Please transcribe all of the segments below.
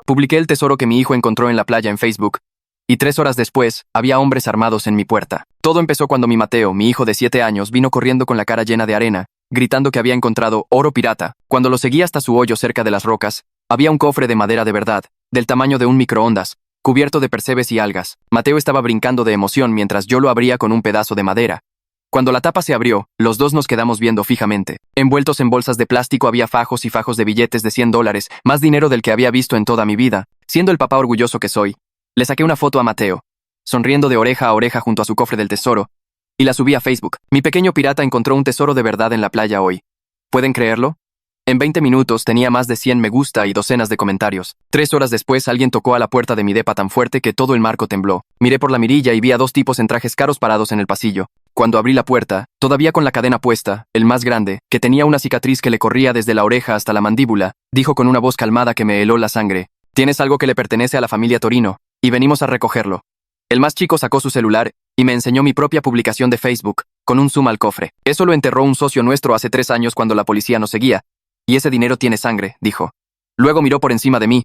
Publiqué el tesoro que mi hijo encontró en la playa en Facebook, y 3 horas después, había hombres armados en mi puerta. Todo empezó cuando Mateo, mi hijo de 7 años, vino corriendo con la cara llena de arena, gritando que había encontrado oro pirata. Cuando lo seguí hasta su hoyo cerca de las rocas, había un cofre de madera de verdad, del tamaño de un microondas, cubierto de percebes y algas. Mateo estaba brincando de emoción mientras yo lo abría con un pedazo de madera. Cuando la tapa se abrió, los dos nos quedamos viendo fijamente. Envueltos en bolsas de plástico había fajos y fajos de billetes de $100, más dinero del que había visto en toda mi vida. Siendo el papá orgulloso que soy, le saqué una foto a Mateo, sonriendo de oreja a oreja junto a su cofre del tesoro, y la subí a Facebook. Mi pequeño pirata encontró un tesoro de verdad en la playa hoy. ¿Pueden creerlo? En 20 minutos tenía más de 100 me gusta y docenas de comentarios. 3 horas después alguien tocó a la puerta de mi depa tan fuerte que todo el marco tembló. Miré por la mirilla y vi a 2 tipos en trajes caros parados en el pasillo. Cuando abrí la puerta, todavía con la cadena puesta, el más grande, que tenía una cicatriz que le corría desde la oreja hasta la mandíbula, dijo con una voz calmada que me heló la sangre: «Tienes algo que le pertenece a la familia Torino, y venimos a recogerlo». El más chico sacó su celular y me enseñó mi propia publicación de Facebook, con un zoom al cofre. «Eso lo enterró un socio nuestro hace 3 años cuando la policía nos seguía. Y ese dinero tiene sangre», dijo. Luego miró por encima de mí,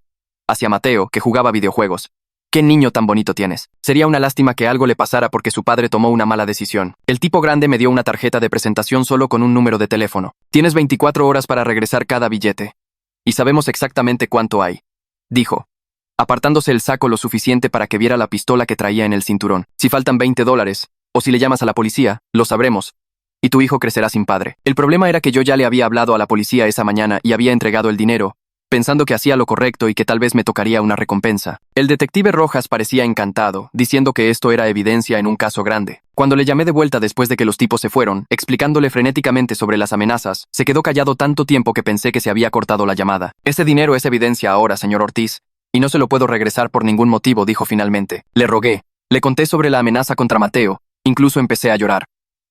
hacia Mateo, que jugaba videojuegos. «Qué niño tan bonito tienes. Sería una lástima que algo le pasara porque su padre tomó una mala decisión». El tipo grande me dio una tarjeta de presentación solo con un número de teléfono. «Tienes 24 horas para regresar cada billete. Y sabemos exactamente cuánto hay», dijo, apartándose el saco lo suficiente para que viera la pistola que traía en el cinturón. «Si faltan $20, o si le llamas a la policía, lo sabremos. Y tu hijo crecerá sin padre». El problema era que yo ya le había hablado a la policía esa mañana y había entregado el dinero, pensando que hacía lo correcto y que tal vez me tocaría una recompensa. El detective Rojas parecía encantado, diciendo que esto era evidencia en un caso grande. Cuando le llamé de vuelta después de que los tipos se fueron, explicándole frenéticamente sobre las amenazas, se quedó callado tanto tiempo que pensé que se había cortado la llamada. «Ese dinero es evidencia ahora, señor Ortiz, y no se lo puedo regresar por ningún motivo», dijo finalmente. Le rogué. Le conté sobre la amenaza contra Mateo. Incluso empecé a llorar.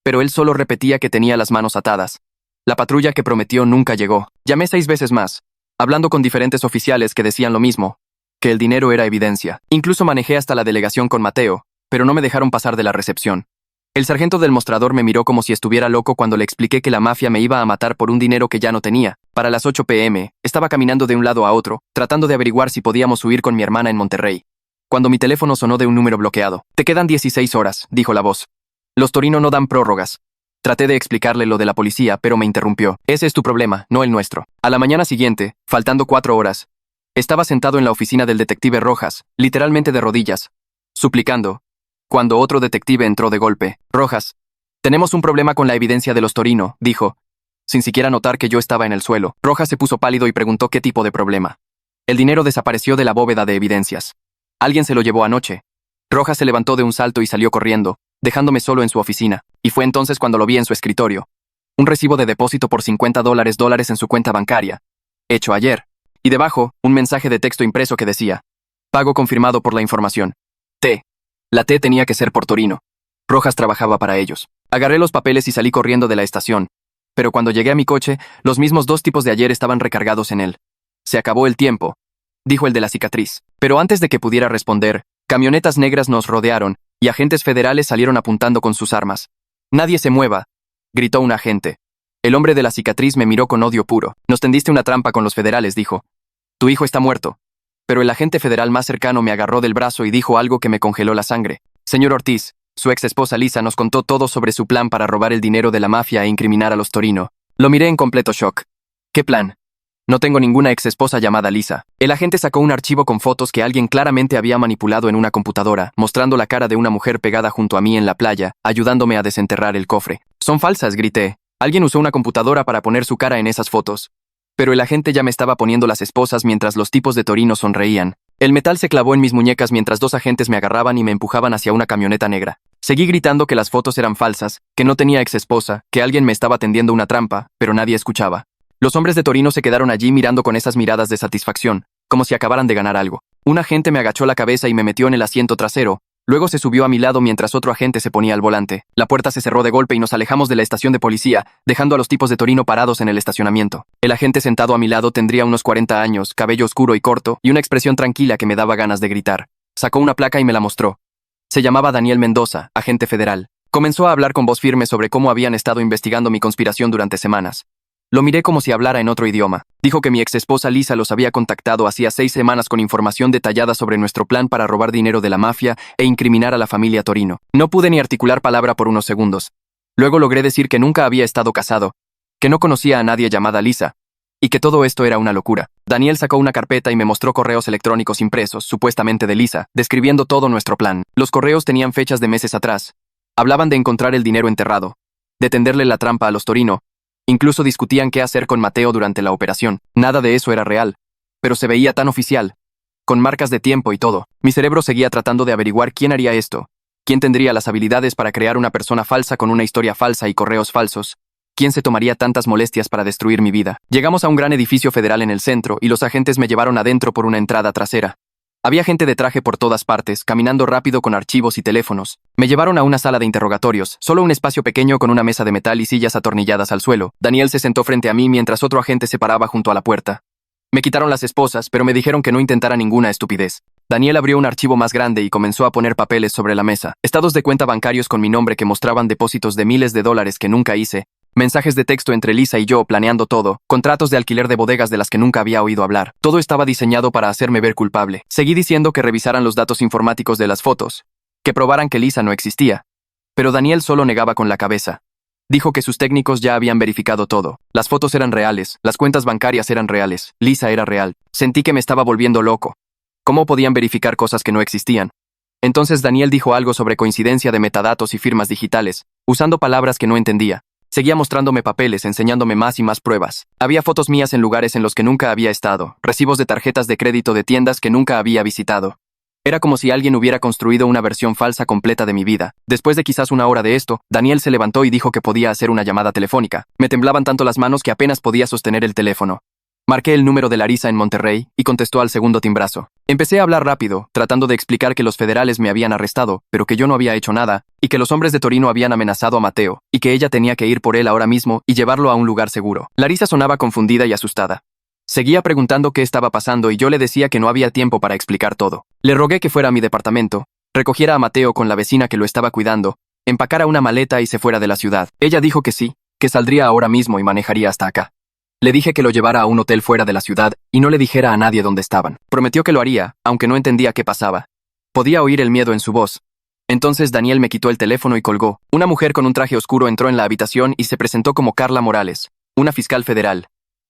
Pero él solo repetía que tenía las manos atadas. La patrulla que prometió nunca llegó. Llamé 6 veces más, hablando con diferentes oficiales que decían lo mismo, que el dinero era evidencia. Incluso manejé hasta la delegación con Mateo, pero no me dejaron pasar de la recepción. El sargento del mostrador me miró como si estuviera loco cuando le expliqué que la mafia me iba a matar por un dinero que ya no tenía. Para las 8 p.m., estaba caminando de un lado a otro, tratando de averiguar si podíamos huir con mi hermana en Monterrey, cuando mi teléfono sonó de un número bloqueado. «Te quedan 16 horas», dijo la voz. «Los Torino no dan prórrogas». Traté de explicarle lo de la policía, pero me interrumpió. «Ese es tu problema, no el nuestro». A la mañana siguiente, faltando 4 horas, estaba sentado en la oficina del detective Rojas, literalmente de rodillas, suplicando, cuando otro detective entró de golpe. «Rojas, tenemos un problema con la evidencia de los Torino», dijo, sin siquiera notar que yo estaba en el suelo. Rojas se puso pálido y preguntó qué tipo de problema. «El dinero desapareció de la bóveda de evidencias. Alguien se lo llevó anoche». Rojas se levantó de un salto y salió corriendo, dejándome solo en su oficina, y fue entonces cuando lo vi en su escritorio. Un recibo de depósito por $50 en su cuenta bancaria, hecho ayer, y debajo, un mensaje de texto impreso que decía: «Pago confirmado por la información. T». La T tenía que ser por Torino. Rojas trabajaba para ellos. Agarré los papeles y salí corriendo de la estación, pero cuando llegué a mi coche, los mismos 2 tipos de ayer estaban recargados en él. «Se acabó el tiempo», dijo el de la cicatriz. Pero antes de que pudiera responder, camionetas negras nos rodearon, y agentes federales salieron apuntando con sus armas. «Nadie se mueva», gritó un agente. El hombre de la cicatriz me miró con odio puro. «Nos tendiste una trampa con los federales», dijo. «Tu hijo está muerto». Pero el agente federal más cercano me agarró del brazo y dijo algo que me congeló la sangre. «Señor Ortiz, su ex esposa Lisa nos contó todo sobre su plan para robar el dinero de la mafia e incriminar a los Torino». Lo miré en completo shock. «¿Qué plan?». «No tengo ninguna ex esposa llamada Lisa». El agente sacó un archivo con fotos que alguien claramente había manipulado en una computadora, mostrando la cara de una mujer pegada junto a mí en la playa, ayudándome a desenterrar el cofre. «Son falsas», grité. «Alguien usó una computadora para poner su cara en esas fotos». Pero el agente ya me estaba poniendo las esposas mientras los tipos de Torino sonreían. El metal se clavó en mis muñecas mientras 2 agentes me agarraban y me empujaban hacia una camioneta negra. Seguí gritando que las fotos eran falsas, que no tenía ex esposa, que alguien me estaba tendiendo una trampa, pero nadie escuchaba. Los hombres de Torino se quedaron allí mirando con esas miradas de satisfacción, como si acabaran de ganar algo. Un agente me agachó la cabeza y me metió en el asiento trasero. Luego se subió a mi lado mientras otro agente se ponía al volante. La puerta se cerró de golpe y nos alejamos de la estación de policía, dejando a los tipos de Torino parados en el estacionamiento. El agente sentado a mi lado tendría unos 40 años, cabello oscuro y corto, y una expresión tranquila que me daba ganas de gritar. Sacó una placa y me la mostró. Se llamaba Daniel Mendoza, agente federal. Comenzó a hablar con voz firme sobre cómo habían estado investigando mi conspiración durante semanas. Lo miré como si hablara en otro idioma. Dijo que mi exesposa Lisa los había contactado hacía 6 semanas con información detallada sobre nuestro plan para robar dinero de la mafia e incriminar a la familia Torino. No pude ni articular palabra por unos segundos. Luego logré decir que nunca había estado casado, que no conocía a nadie llamada Lisa, y que todo esto era una locura. Daniel sacó una carpeta y me mostró correos electrónicos impresos, supuestamente de Lisa, describiendo todo nuestro plan. Los correos tenían fechas de meses atrás. Hablaban de encontrar el dinero enterrado, de tenderle la trampa a los Torino. Incluso discutían qué hacer con Mateo durante la operación. Nada de eso era real, pero se veía tan oficial, con marcas de tiempo y todo. Mi cerebro seguía tratando de averiguar quién haría esto, quién tendría las habilidades para crear una persona falsa con una historia falsa y correos falsos. ¿Quién se tomaría tantas molestias para destruir mi vida? Llegamos a un gran edificio federal en el centro y los agentes me llevaron adentro por una entrada trasera. Había gente de traje por todas partes, caminando rápido con archivos y teléfonos. Me llevaron a una sala de interrogatorios, solo un espacio pequeño con una mesa de metal y sillas atornilladas al suelo. Daniel se sentó frente a mí mientras otro agente se paraba junto a la puerta. Me quitaron las esposas, pero me dijeron que no intentara ninguna estupidez. Daniel abrió un archivo más grande y comenzó a poner papeles sobre la mesa. Estados de cuenta bancarios con mi nombre que mostraban depósitos de miles de dólares que nunca hice. Mensajes de texto entre Lisa y yo planeando todo, contratos de alquiler de bodegas de las que nunca había oído hablar. Todo estaba diseñado para hacerme ver culpable. Seguí diciendo que revisaran los datos informáticos de las fotos, que probaran que Lisa no existía. Pero Daniel solo negaba con la cabeza. Dijo que sus técnicos ya habían verificado todo. Las fotos eran reales, las cuentas bancarias eran reales, Lisa era real. Sentí que me estaba volviendo loco. ¿Cómo podían verificar cosas que no existían? Entonces Daniel dijo algo sobre coincidencia de metadatos y firmas digitales, usando palabras que no entendía. Seguía mostrándome papeles, enseñándome más y más pruebas. Había fotos mías en lugares en los que nunca había estado, recibos de tarjetas de crédito de tiendas que nunca había visitado. Era como si alguien hubiera construido una versión falsa completa de mi vida. Después de quizás una hora de esto, Daniel se levantó y dijo que podía hacer una llamada telefónica. Me temblaban tanto las manos que apenas podía sostener el teléfono. Marqué el número de Larisa en Monterrey y contestó al segundo timbrazo. Empecé a hablar rápido, tratando de explicar que los federales me habían arrestado, pero que yo no había hecho nada, y que los hombres de Torino habían amenazado a Mateo, y que ella tenía que ir por él ahora mismo y llevarlo a un lugar seguro. Larisa sonaba confundida y asustada. Seguía preguntando qué estaba pasando y yo le decía que no había tiempo para explicar todo. Le rogué que fuera a mi departamento, recogiera a Mateo con la vecina que lo estaba cuidando, empacara una maleta y se fuera de la ciudad. Ella dijo que sí, que saldría ahora mismo y manejaría hasta acá. Le dije que lo llevara a un hotel fuera de la ciudad y no le dijera a nadie dónde estaban. Prometió que lo haría, aunque no entendía qué pasaba. Podía oír el miedo en su voz. Entonces Daniel me quitó el teléfono y colgó. Una mujer con un traje oscuro entró en la habitación y se presentó como Carla Morales, una fiscal federal.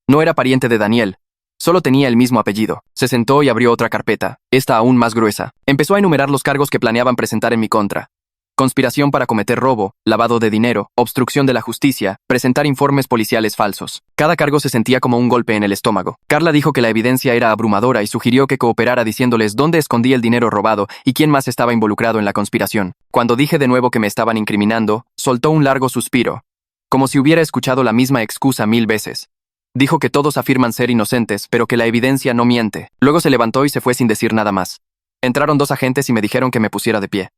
No era pariente de Daniel, solo tenía el mismo apellido. Se sentó y abrió otra carpeta, esta aún más gruesa. Empezó a enumerar los cargos que planeaban presentar en mi contra. Conspiración para cometer robo, lavado de dinero, obstrucción de la justicia, presentar informes policiales falsos. Cada cargo se sentía como un golpe en el estómago. Carla dijo que la evidencia era abrumadora y sugirió que cooperara diciéndoles dónde escondía el dinero robado y quién más estaba involucrado en la conspiración. Cuando dije de nuevo que me estaban incriminando, soltó un largo suspiro, como si hubiera escuchado la misma excusa 1000 veces. Dijo que todos afirman ser inocentes, pero que la evidencia no miente. Luego se levantó y se fue sin decir nada más. Entraron 2 agentes y me dijeron que me pusiera de pie.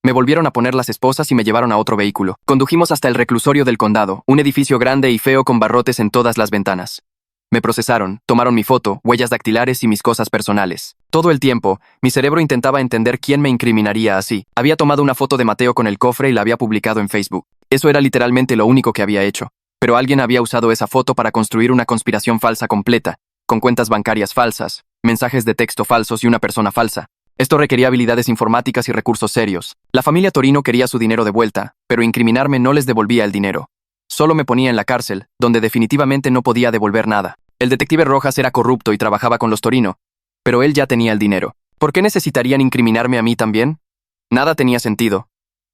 Me volvieron a poner las esposas y me llevaron a otro vehículo. Condujimos hasta el reclusorio del condado, un edificio grande y feo con barrotes en todas las ventanas. Me procesaron, tomaron mi foto, huellas dactilares y mis cosas personales. Todo el tiempo, mi cerebro intentaba entender quién me incriminaría así. Había tomado una foto de Mateo con el cofre y la había publicado en Facebook. Eso era literalmente lo único que había hecho. Pero alguien había usado esa foto para construir una conspiración falsa completa, con cuentas bancarias falsas, mensajes de texto falsos y una persona falsa. Esto requería habilidades informáticas y recursos serios. La familia Torino quería su dinero de vuelta, pero incriminarme no les devolvía el dinero. Solo me ponía en la cárcel, donde definitivamente no podía devolver nada. El detective Rojas era corrupto y trabajaba con los Torino, pero él ya tenía el dinero. ¿Por qué necesitarían incriminarme a mí también? Nada tenía sentido.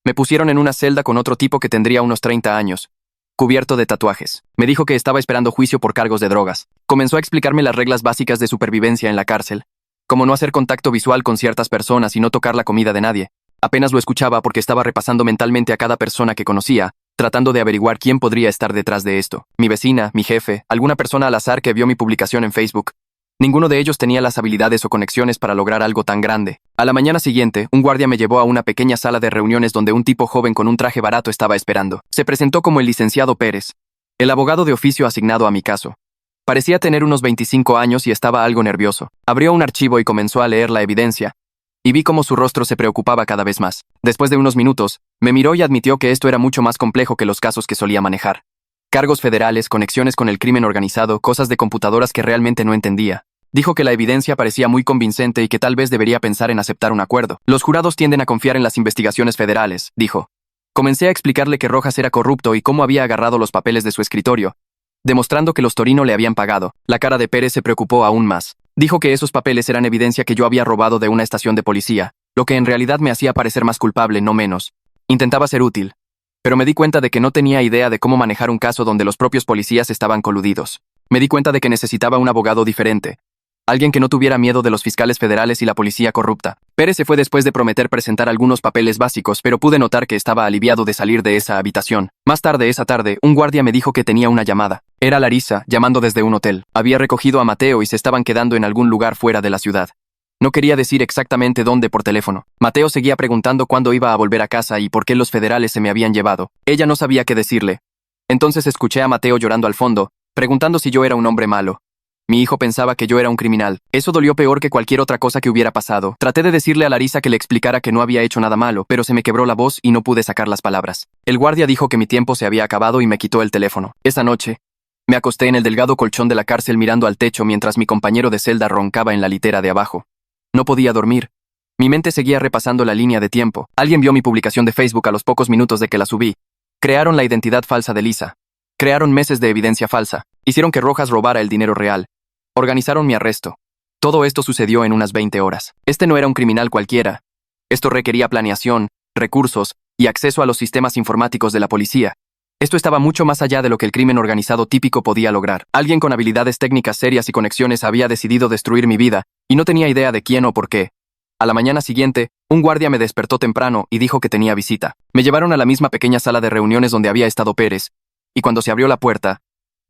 Me pusieron en una celda con otro tipo que tendría unos 30 años, cubierto de tatuajes. Me dijo que estaba esperando juicio por cargos de drogas. Comenzó a explicarme las reglas básicas de supervivencia en la cárcel, como no hacer contacto visual con ciertas personas y no tocar la comida de nadie. Apenas lo escuchaba porque estaba repasando mentalmente a cada persona que conocía, tratando de averiguar quién podría estar detrás de esto. Mi vecina, mi jefe, alguna persona al azar que vio mi publicación en Facebook. Ninguno de ellos tenía las habilidades o conexiones para lograr algo tan grande. A la mañana siguiente, un guardia me llevó a una pequeña sala de reuniones donde un tipo joven con un traje barato estaba esperando. Se presentó como el licenciado Pérez, el abogado de oficio asignado a mi caso. Parecía tener unos 25 años y estaba algo nervioso. Abrió un archivo y comenzó a leer la evidencia, y vi cómo su rostro se preocupaba cada vez más. Después de unos minutos, me miró y admitió que esto era mucho más complejo que los casos que solía manejar. Cargos federales, conexiones con el crimen organizado, cosas de computadoras que realmente no entendía. Dijo que la evidencia parecía muy convincente y que tal vez debería pensar en aceptar un acuerdo. Los jurados tienden a confiar en las investigaciones federales, dijo. Comencé a explicarle que Rojas era corrupto y cómo había agarrado los papeles de su escritorio, demostrando que los Torino le habían pagado. La cara de Pérez se preocupó aún más. Dijo que esos papeles eran evidencia que yo había robado de una estación de policía, lo que en realidad me hacía parecer más culpable, no menos. Intentaba ser útil, pero me di cuenta de que no tenía idea de cómo manejar un caso donde los propios policías estaban coludidos. Me di cuenta de que necesitaba un abogado diferente, alguien que no tuviera miedo de los fiscales federales y la policía corrupta. Pérez se fue después de prometer presentar algunos papeles básicos, pero pude notar que estaba aliviado de salir de esa habitación. Más tarde esa tarde, un guardia me dijo que tenía una llamada. Era Larisa, llamando desde un hotel. Había recogido a Mateo y se estaban quedando en algún lugar fuera de la ciudad. No quería decir exactamente dónde por teléfono. Mateo seguía preguntando cuándo iba a volver a casa y por qué los federales se me habían llevado. Ella no sabía qué decirle. Entonces escuché a Mateo llorando al fondo, preguntando si yo era un hombre malo. Mi hijo pensaba que yo era un criminal. Eso dolió peor que cualquier otra cosa que hubiera pasado. Traté de decirle a Larisa que le explicara que no había hecho nada malo, pero se me quebró la voz y no pude sacar las palabras. El guardia dijo que mi tiempo se había acabado y me quitó el teléfono. Esa noche, me acosté en el delgado colchón de la cárcel mirando al techo mientras mi compañero de celda roncaba en la litera de abajo. No podía dormir. Mi mente seguía repasando la línea de tiempo. Alguien vio mi publicación de Facebook a los pocos minutos de que la subí. Crearon la identidad falsa de Lisa. Crearon meses de evidencia falsa. Hicieron que Rojas robara el dinero real. Organizaron mi arresto. Todo esto sucedió en unas 20 horas. Este no era un criminal cualquiera. Esto requería planeación, recursos y acceso a los sistemas informáticos de la policía. Esto estaba mucho más allá de lo que el crimen organizado típico podía lograr. Alguien con habilidades técnicas serias y conexiones había decidido destruir mi vida, y no tenía idea de quién o por qué. A la mañana siguiente, un guardia me despertó temprano y dijo que tenía visita. Me llevaron a la misma pequeña sala de reuniones donde había estado Pérez, y cuando se abrió la puerta,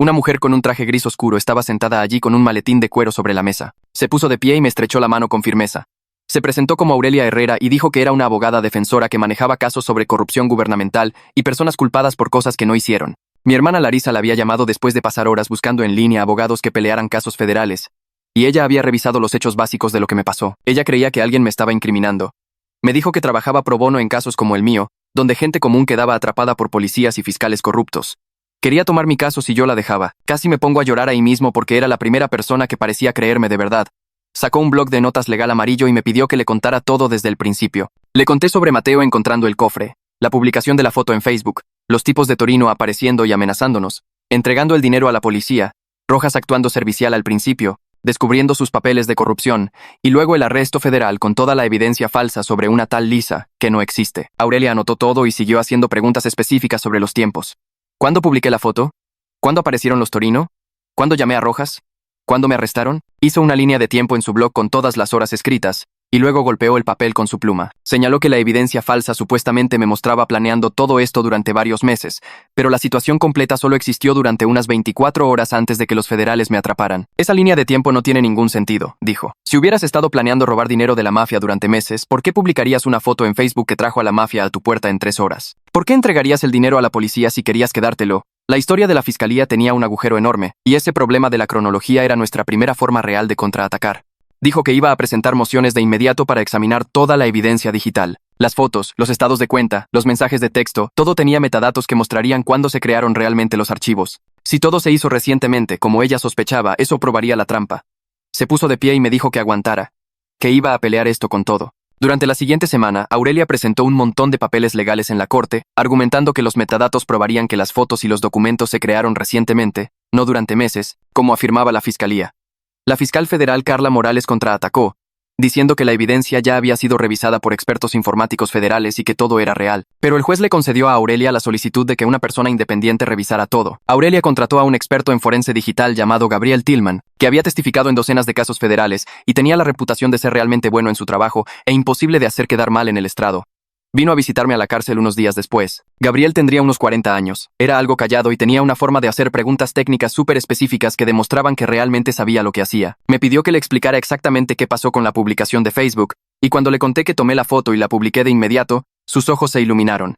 una mujer con un traje gris oscuro estaba sentada allí con un maletín de cuero sobre la mesa. Se puso de pie y me estrechó la mano con firmeza. Se presentó como Aurelia Herrera y dijo que era una abogada defensora que manejaba casos sobre corrupción gubernamental y personas culpadas por cosas que no hicieron. Mi hermana Larisa la había llamado después de pasar horas buscando en línea abogados que pelearan casos federales, y ella había revisado los hechos básicos de lo que me pasó. Ella creía que alguien me estaba incriminando. Me dijo que trabajaba pro bono en casos como el mío, donde gente común quedaba atrapada por policías y fiscales corruptos. Quería tomar mi caso si yo la dejaba. Casi me pongo a llorar ahí mismo porque era la primera persona que parecía creerme de verdad. Sacó un bloc de notas legal amarillo y me pidió que le contara todo desde el principio. Le conté sobre Mateo encontrando el cofre, la publicación de la foto en Facebook, los tipos de Torino apareciendo y amenazándonos, entregando el dinero a la policía, Rojas actuando servicial al principio, descubriendo sus papeles de corrupción, y luego el arresto federal con toda la evidencia falsa sobre una tal Lisa, que no existe. Aurelia anotó todo y siguió haciendo preguntas específicas sobre los tiempos. ¿Cuándo publiqué la foto? ¿Cuándo aparecieron los Torino? ¿Cuándo llamé a Rojas? ¿Cuándo me arrestaron? Hizo una línea de tiempo en su blog con todas las horas escritas, y luego golpeó el papel con su pluma. Señaló que la evidencia falsa supuestamente me mostraba planeando todo esto durante varios meses, pero la situación completa solo existió durante unas 24 horas antes de que los federales me atraparan. Esa línea de tiempo no tiene ningún sentido, dijo. Si hubieras estado planeando robar dinero de la mafia durante meses, ¿por qué publicarías una foto en Facebook que trajo a la mafia a tu puerta en 3 horas? ¿Por qué entregarías el dinero a la policía si querías quedártelo? La historia de la fiscalía tenía un agujero enorme, y ese problema de la cronología era nuestra primera forma real de contraatacar. Dijo que iba a presentar mociones de inmediato para examinar toda la evidencia digital. Las fotos, los estados de cuenta, los mensajes de texto, todo tenía metadatos que mostrarían cuándo se crearon realmente los archivos. Si todo se hizo recientemente, como ella sospechaba, eso probaría la trampa. Se puso de pie y me dijo que aguantara, que iba a pelear esto con todo. Durante la siguiente semana, Aurelia presentó un montón de papeles legales en la corte, argumentando que los metadatos probarían que las fotos y los documentos se crearon recientemente, no durante meses, como afirmaba la fiscalía. La fiscal federal Carla Morales contraatacó, diciendo que la evidencia ya había sido revisada por expertos informáticos federales y que todo era real. Pero el juez le concedió a Aurelia la solicitud de que una persona independiente revisara todo. Aurelia contrató a un experto en forense digital llamado Gabriel Tillman, que había testificado en docenas de casos federales y tenía la reputación de ser realmente bueno en su trabajo e imposible de hacer quedar mal en el estrado. Vino a visitarme a la cárcel unos días después. Gabriel tendría unos 40 años. Era algo callado y tenía una forma de hacer preguntas técnicas súper específicas que demostraban que realmente sabía lo que hacía. Me pidió que le explicara exactamente qué pasó con la publicación de Facebook, y cuando le conté que tomé la foto y la publiqué de inmediato, sus ojos se iluminaron.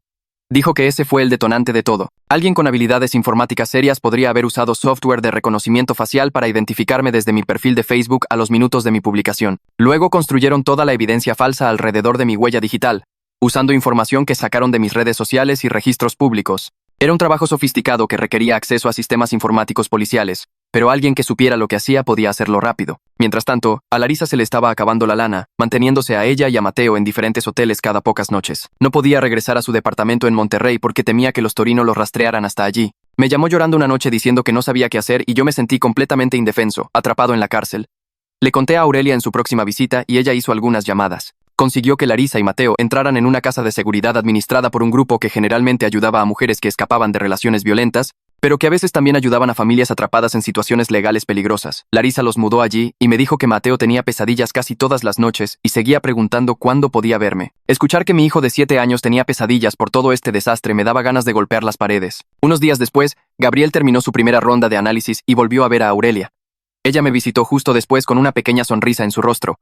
Dijo que ese fue el detonante de todo. Alguien con habilidades informáticas serias podría haber usado software de reconocimiento facial para identificarme desde mi perfil de Facebook a los minutos de mi publicación. Luego construyeron toda la evidencia falsa alrededor de mi huella digital, usando información que sacaron de mis redes sociales y registros públicos. Era un trabajo sofisticado que requería acceso a sistemas informáticos policiales, pero alguien que supiera lo que hacía podía hacerlo rápido. Mientras tanto, a Larisa se le estaba acabando la lana, manteniéndose a ella y a Mateo en diferentes hoteles cada pocas noches. No podía regresar a su departamento en Monterrey porque temía que los Torino los rastrearan hasta allí. Me llamó llorando una noche diciendo que no sabía qué hacer y yo me sentí completamente indefenso, atrapado en la cárcel. Le conté a Aurelia en su próxima visita y ella hizo algunas llamadas. Consiguió que Larisa y Mateo entraran en una casa de seguridad administrada por un grupo que generalmente ayudaba a mujeres que escapaban de relaciones violentas, pero que a veces también ayudaban a familias atrapadas en situaciones legales peligrosas. Larisa los mudó allí y me dijo que Mateo tenía pesadillas casi todas las noches y seguía preguntando cuándo podía verme. Escuchar que mi hijo de 7 años tenía pesadillas por todo este desastre me daba ganas de golpear las paredes. Unos días después, Gabriel terminó su primera ronda de análisis y volvió a ver a Aurelia. Ella me visitó justo después con una pequeña sonrisa en su rostro.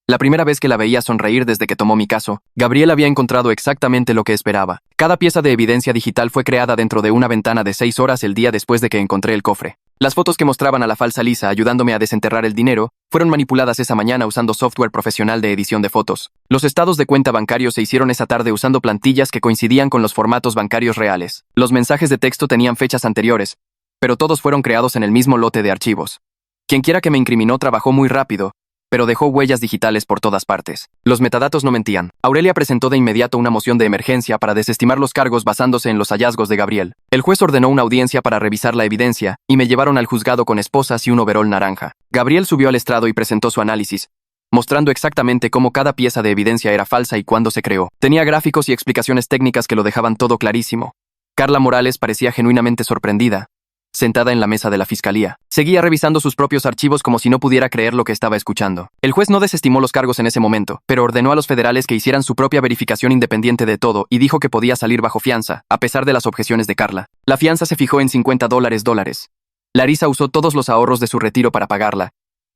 La primera vez que la veía sonreír desde que tomó mi caso, Gabriel había encontrado exactamente lo que esperaba. Cada pieza de evidencia digital fue creada dentro de una ventana de 6 horas el día después de que encontré el cofre. Las fotos que mostraban a la falsa Lisa ayudándome a desenterrar el dinero fueron manipuladas esa mañana usando software profesional de edición de fotos. Los estados de cuenta bancarios se hicieron esa tarde usando plantillas que coincidían con los formatos bancarios reales. Los mensajes de texto tenían fechas anteriores, pero todos fueron creados en el mismo lote de archivos. Quienquiera que me incriminó trabajó muy rápido, pero dejó huellas digitales por todas partes. Los metadatos no mentían. Aurelia presentó de inmediato una moción de emergencia para desestimar los cargos basándose en los hallazgos de Gabriel. El juez ordenó una audiencia para revisar la evidencia y me llevaron al juzgado con esposas y un overol naranja. Gabriel subió al estrado y presentó su análisis, mostrando exactamente cómo cada pieza de evidencia era falsa y cuándo se creó. Tenía gráficos y explicaciones técnicas que lo dejaban todo clarísimo. Carla Morales parecía genuinamente sorprendida, sentada en la mesa de la fiscalía. Seguía revisando sus propios archivos como si no pudiera creer lo que estaba escuchando. El juez no desestimó los cargos en ese momento, pero ordenó a los federales que hicieran su propia verificación independiente de todo y dijo que podía salir bajo fianza, a pesar de las objeciones de Carla. La fianza se fijó en $50. Larisa usó todos los ahorros de su retiro para pagarla,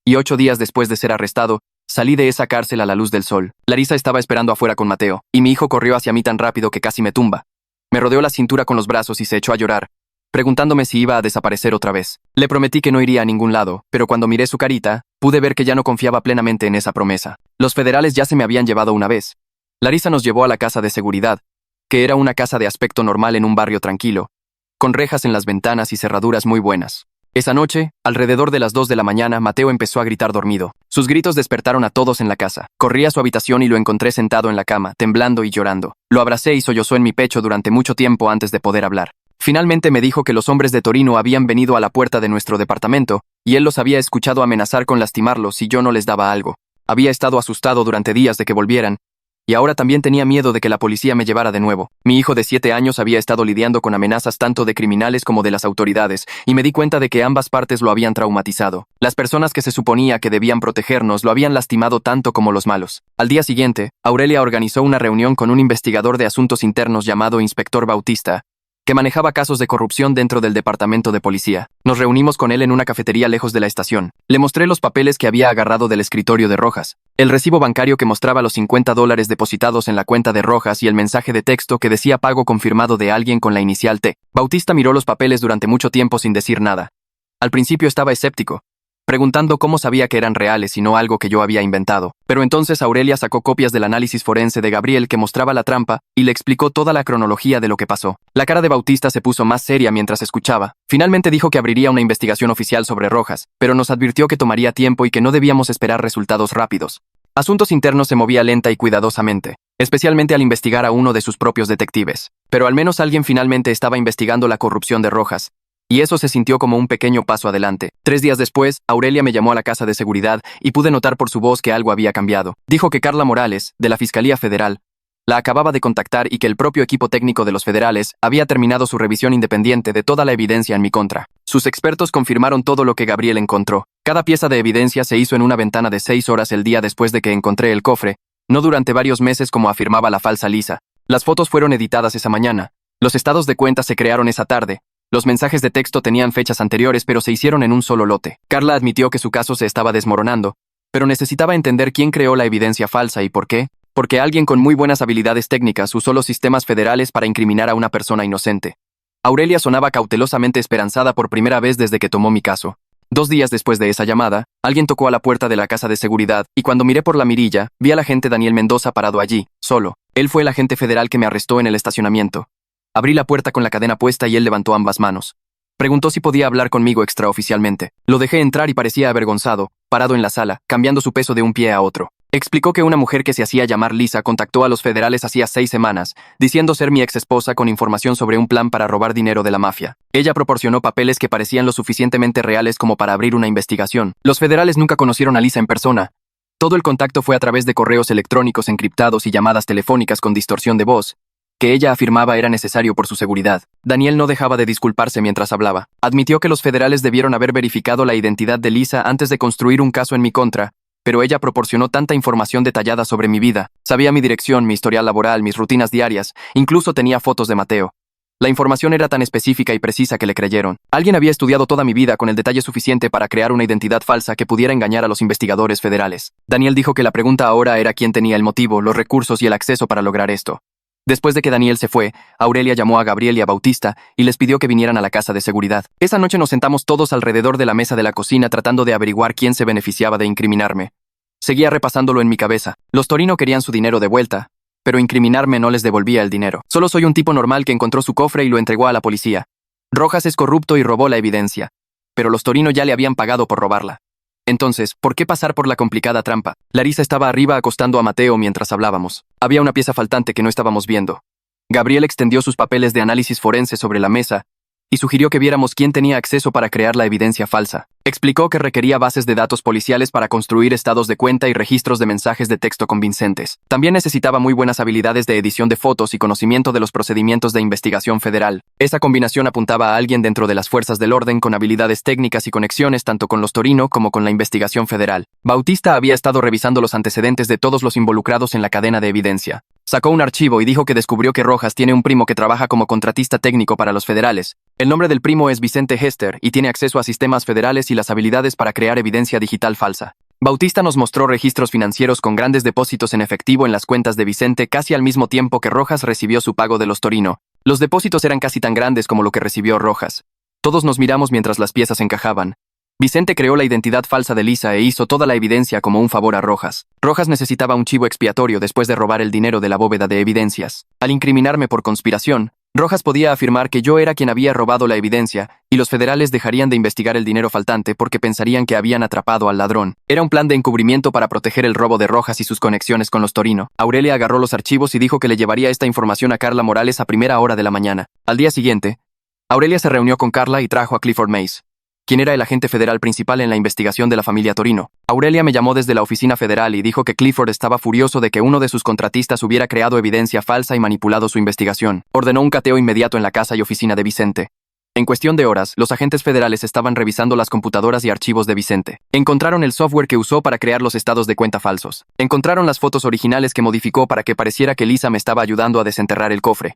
y 8 días después de ser arrestado, salí de esa cárcel a la luz del sol. Larisa estaba esperando afuera con Mateo, y mi hijo corrió hacia mí tan rápido que casi me tumba. Me rodeó la cintura con los brazos y se echó a llorar, preguntándome si iba a desaparecer otra vez. Le prometí que no iría a ningún lado, pero cuando miré su carita, pude ver que ya no confiaba plenamente en esa promesa. Los federales ya se me habían llevado una vez. Larisa nos llevó a la casa de seguridad, que era una casa de aspecto normal en un barrio tranquilo, con rejas en las ventanas y cerraduras muy buenas. Esa noche, alrededor de las 2 de la mañana, Mateo empezó a gritar dormido. Sus gritos despertaron a todos en la casa. Corrí a su habitación y lo encontré sentado en la cama, temblando y llorando. Lo abracé y sollozó en mi pecho durante mucho tiempo antes de poder hablar. Finalmente me dijo que los hombres de Torino habían venido a la puerta de nuestro departamento, y él los había escuchado amenazar con lastimarlos si yo no les daba algo. Había estado asustado durante días de que volvieran, y ahora también tenía miedo de que la policía me llevara de nuevo. Mi hijo de 7 años había estado lidiando con amenazas tanto de criminales como de las autoridades, y me di cuenta de que ambas partes lo habían traumatizado. Las personas que se suponía que debían protegernos lo habían lastimado tanto como los malos. Al día siguiente, Aurelia organizó una reunión con un investigador de asuntos internos llamado Inspector Bautista, que manejaba casos de corrupción dentro del departamento de policía. Nos reunimos con él en una cafetería lejos de la estación. Le mostré los papeles que había agarrado del escritorio de Rojas, el recibo bancario que mostraba los $50 depositados en la cuenta de Rojas y el mensaje de texto que decía pago confirmado de alguien con la inicial T. Bautista miró los papeles durante mucho tiempo sin decir nada. Al principio estaba escéptico, preguntando cómo sabía que eran reales y no algo que yo había inventado. Pero entonces Aurelia sacó copias del análisis forense de Gabriel que mostraba la trampa y le explicó toda la cronología de lo que pasó. La cara de Bautista se puso más seria mientras escuchaba. Finalmente dijo que abriría una investigación oficial sobre Rojas, pero nos advirtió que tomaría tiempo y que no debíamos esperar resultados rápidos. Asuntos Internos se movía lenta y cuidadosamente, especialmente al investigar a uno de sus propios detectives. Pero al menos alguien finalmente estaba investigando la corrupción de Rojas, y eso se sintió como un pequeño paso adelante. 3 días después, Aurelia me llamó a la casa de seguridad y pude notar por su voz que algo había cambiado. Dijo que Carla Morales, de la Fiscalía Federal, la acababa de contactar y que el propio equipo técnico de los federales había terminado su revisión independiente de toda la evidencia en mi contra. Sus expertos confirmaron todo lo que Gabriel encontró. Cada pieza de evidencia se hizo en una ventana de 6 horas el día después de que encontré el cofre, no durante varios meses como afirmaba la falsa Lisa. Las fotos fueron editadas esa mañana. Los estados de cuenta se crearon esa tarde. Los mensajes de texto tenían fechas anteriores, pero se hicieron en un solo lote. Carla admitió que su caso se estaba desmoronando, pero necesitaba entender quién creó la evidencia falsa y por qué. Porque alguien con muy buenas habilidades técnicas usó los sistemas federales para incriminar a una persona inocente. Aurelia sonaba cautelosamente esperanzada por primera vez desde que tomó mi caso. 2 días después de esa llamada, alguien tocó a la puerta de la casa de seguridad y cuando miré por la mirilla, vi al agente Daniel Mendoza parado allí, solo. Él fue el agente federal que me arrestó en el estacionamiento. Abrí la puerta con la cadena puesta y él levantó ambas manos. Preguntó si podía hablar conmigo extraoficialmente. Lo dejé entrar y parecía avergonzado, parado en la sala, cambiando su peso de un pie a otro. Explicó que una mujer que se hacía llamar Lisa contactó a los federales hacía 6 semanas, diciendo ser mi exesposa con información sobre un plan para robar dinero de la mafia. Ella proporcionó papeles que parecían lo suficientemente reales como para abrir una investigación. Los federales nunca conocieron a Lisa en persona. Todo el contacto fue a través de correos electrónicos encriptados y llamadas telefónicas con distorsión de voz, que ella afirmaba era necesario por su seguridad. Daniel no dejaba de disculparse mientras hablaba. Admitió que los federales debieron haber verificado la identidad de Lisa antes de construir un caso en mi contra, pero ella proporcionó tanta información detallada sobre mi vida. Sabía mi dirección, mi historial laboral, mis rutinas diarias, incluso tenía fotos de Mateo. La información era tan específica y precisa que le creyeron. Alguien había estudiado toda mi vida con el detalle suficiente para crear una identidad falsa que pudiera engañar a los investigadores federales. Daniel dijo que la pregunta ahora era quién tenía el motivo, los recursos y el acceso para lograr esto. Después de que Daniel se fue, Aurelia llamó a Gabriel y a Bautista y les pidió que vinieran a la casa de seguridad. Esa noche nos sentamos todos alrededor de la mesa de la cocina tratando de averiguar quién se beneficiaba de incriminarme. Seguía repasándolo en mi cabeza. Los Torino querían su dinero de vuelta, pero incriminarme no les devolvía el dinero. Solo soy un tipo normal que encontró su cofre y lo entregó a la policía. Rojas es corrupto y robó la evidencia, pero los Torino ya le habían pagado por robarla. Entonces, ¿por qué pasar por la complicada trampa? Larisa estaba arriba acostando a Mateo mientras hablábamos. Había una pieza faltante que no estábamos viendo. Gabriel extendió sus papeles de análisis forense sobre la mesa y sugirió que viéramos quién tenía acceso para crear la evidencia falsa. Explicó que requería bases de datos policiales para construir estados de cuenta y registros de mensajes de texto convincentes. También necesitaba muy buenas habilidades de edición de fotos y conocimiento de los procedimientos de investigación federal. Esa combinación apuntaba a alguien dentro de las fuerzas del orden con habilidades técnicas y conexiones tanto con los Torino como con la investigación federal. Bautista había estado revisando los antecedentes de todos los involucrados en la cadena de evidencia. Sacó un archivo y dijo que descubrió que Rojas tiene un primo que trabaja como contratista técnico para los federales. El nombre del primo es Vicente Hester y tiene acceso a sistemas federales y las habilidades para crear evidencia digital falsa. Bautista nos mostró registros financieros con grandes depósitos en efectivo en las cuentas de Vicente casi al mismo tiempo que Rojas recibió su pago de los Torino. Los depósitos eran casi tan grandes como lo que recibió Rojas. Todos nos miramos mientras las piezas encajaban. Vicente creó la identidad falsa de Lisa e hizo toda la evidencia como un favor a Rojas. Rojas necesitaba un chivo expiatorio después de robar el dinero de la bóveda de evidencias. Al incriminarme por conspiración, Rojas podía afirmar que yo era quien había robado la evidencia, y los federales dejarían de investigar el dinero faltante porque pensarían que habían atrapado al ladrón. Era un plan de encubrimiento para proteger el robo de Rojas y sus conexiones con los Torino. Aurelia agarró los archivos y dijo que le llevaría esta información a Carla Morales a primera hora de la mañana. Al día siguiente, Aurelia se reunió con Carla y trajo a Clifford Mace, quien era el agente federal principal en la investigación de la familia Torino. Aurelia me llamó desde la oficina federal y dijo que Clifford estaba furioso de que uno de sus contratistas hubiera creado evidencia falsa y manipulado su investigación. Ordenó un cateo inmediato en la casa y oficina de Vicente. En cuestión de horas, los agentes federales estaban revisando las computadoras y archivos de Vicente. Encontraron el software que usó para crear los estados de cuenta falsos. Encontraron las fotos originales que modificó para que pareciera que Lisa me estaba ayudando a desenterrar el cofre.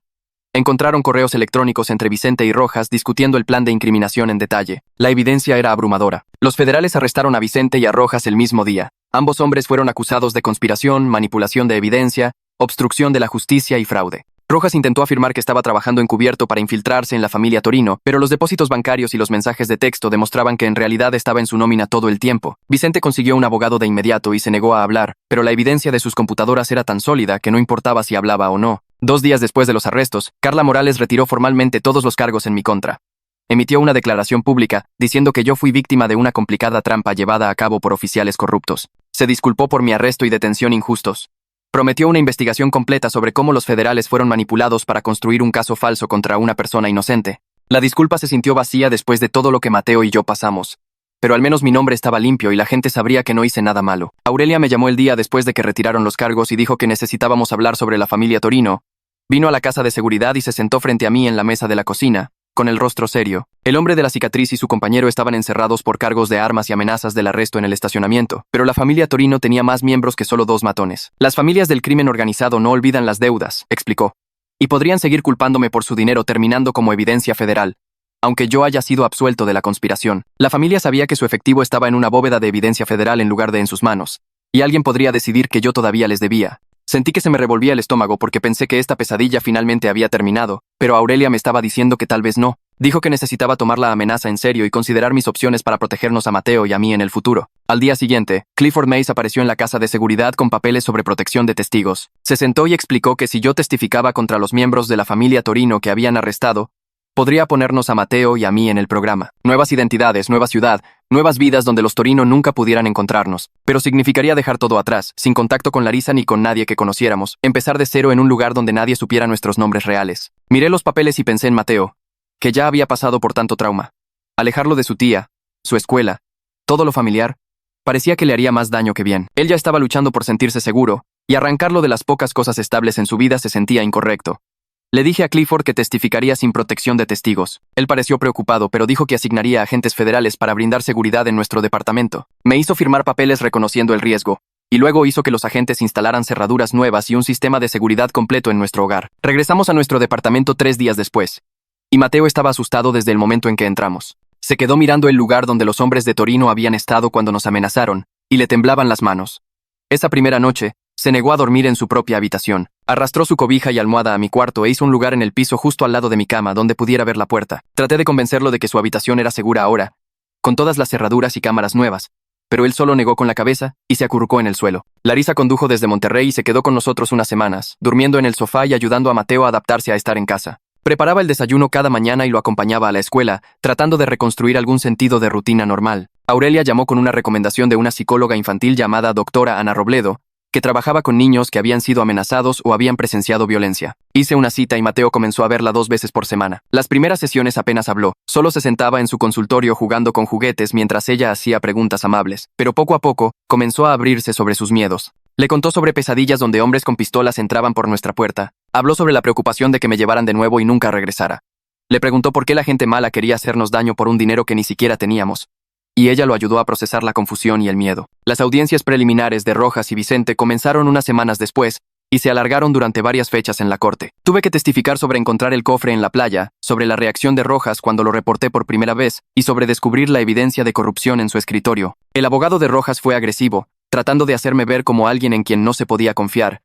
Encontraron correos electrónicos entre Vicente y Rojas discutiendo el plan de incriminación en detalle. La evidencia era abrumadora. Los federales arrestaron a Vicente y a Rojas el mismo día. Ambos hombres fueron acusados de conspiración, manipulación de evidencia, obstrucción de la justicia y fraude. Rojas intentó afirmar que estaba trabajando encubierto para infiltrarse en la familia Torino, pero los depósitos bancarios y los mensajes de texto demostraban que en realidad estaba en su nómina todo el tiempo. Vicente consiguió un abogado de inmediato y se negó a hablar, pero la evidencia de sus computadoras era tan sólida que no importaba si hablaba o no. 2 días después de los arrestos, Carla Morales retiró formalmente todos los cargos en mi contra. Emitió una declaración pública diciendo que yo fui víctima de una complicada trampa llevada a cabo por oficiales corruptos. Se disculpó por mi arresto y detención injustos. Prometió una investigación completa sobre cómo los federales fueron manipulados para construir un caso falso contra una persona inocente. La disculpa se sintió vacía después de todo lo que Mateo y yo pasamos. Pero al menos mi nombre estaba limpio y la gente sabría que no hice nada malo. Aurelia me llamó el día después de que retiraron los cargos y dijo que necesitábamos hablar sobre la familia Torino. Vino a la casa de seguridad y se sentó frente a mí en la mesa de la cocina, con el rostro serio. El hombre de la cicatriz y su compañero estaban encerrados por cargos de armas y amenazas del arresto en el estacionamiento, pero la familia Torino tenía más miembros que solo 2 matones. Las familias del crimen organizado no olvidan las deudas, explicó, y podrían seguir culpándome por su dinero terminando como evidencia federal. Aunque yo haya sido absuelto de la conspiración, la familia sabía que su efectivo estaba en una bóveda de evidencia federal en lugar de en sus manos, y alguien podría decidir que yo todavía les debía. Sentí que se me revolvía el estómago porque pensé que esta pesadilla finalmente había terminado, pero Aurelia me estaba diciendo que tal vez no. Dijo que necesitaba tomar la amenaza en serio y considerar mis opciones para protegernos a Mateo y a mí en el futuro. Al día siguiente, Clifford Mays apareció en la casa de seguridad con papeles sobre protección de testigos. Se sentó y explicó que si yo testificaba contra los miembros de la familia Torino que habían arrestado, podría ponernos a Mateo y a mí en el programa. Nuevas identidades, nueva ciudad, nuevas vidas donde los Torino nunca pudieran encontrarnos. Pero significaría dejar todo atrás, sin contacto con Larissa ni con nadie que conociéramos, empezar de cero en un lugar donde nadie supiera nuestros nombres reales. Miré los papeles y pensé en Mateo, que ya había pasado por tanto trauma. Alejarlo de su tía, su escuela, todo lo familiar, parecía que le haría más daño que bien. Él ya estaba luchando por sentirse seguro, y arrancarlo de las pocas cosas estables en su vida se sentía incorrecto. Le dije a Clifford que testificaría sin protección de testigos. Él pareció preocupado, pero dijo que asignaría agentes federales para brindar seguridad en nuestro departamento. Me hizo firmar papeles reconociendo el riesgo, y luego hizo que los agentes instalaran cerraduras nuevas y un sistema de seguridad completo en nuestro hogar. Regresamos a nuestro departamento 3 días después, y Mateo estaba asustado desde el momento en que entramos. Se quedó mirando el lugar donde los hombres de Torino habían estado cuando nos amenazaron, y le temblaban las manos. Esa primera noche, se negó a dormir en su propia habitación. Arrastró su cobija y almohada a mi cuarto e hizo un lugar en el piso justo al lado de mi cama donde pudiera ver la puerta. Traté de convencerlo de que su habitación era segura ahora, con todas las cerraduras y cámaras nuevas, pero él solo negó con la cabeza y se acurrucó en el suelo. Larissa condujo desde Monterrey y se quedó con nosotros unas semanas, durmiendo en el sofá y ayudando a Mateo a adaptarse a estar en casa. Preparaba el desayuno cada mañana y lo acompañaba a la escuela, tratando de reconstruir algún sentido de rutina normal. Aurelia llamó con una recomendación de una psicóloga infantil llamada doctora Ana Robledo, que trabajaba con niños que habían sido amenazados o habían presenciado violencia. Hice una cita y Mateo comenzó a verla 2 veces por semana. Las primeras sesiones apenas habló, solo se sentaba en su consultorio jugando con juguetes mientras ella hacía preguntas amables, pero poco a poco comenzó a abrirse sobre sus miedos. Le contó sobre pesadillas donde hombres con pistolas entraban por nuestra puerta, habló sobre la preocupación de que me llevaran de nuevo y nunca regresara. Le preguntó por qué la gente mala quería hacernos daño por un dinero que ni siquiera teníamos, y ella lo ayudó a procesar la confusión y el miedo. Las audiencias preliminares de Rojas y Vicente comenzaron unas semanas después y se alargaron durante varias fechas en la corte. Tuve que testificar sobre encontrar el cofre en la playa, sobre la reacción de Rojas cuando lo reporté por primera vez y sobre descubrir la evidencia de corrupción en su escritorio. El abogado de Rojas fue agresivo, tratando de hacerme ver como alguien en quien no se podía confiar,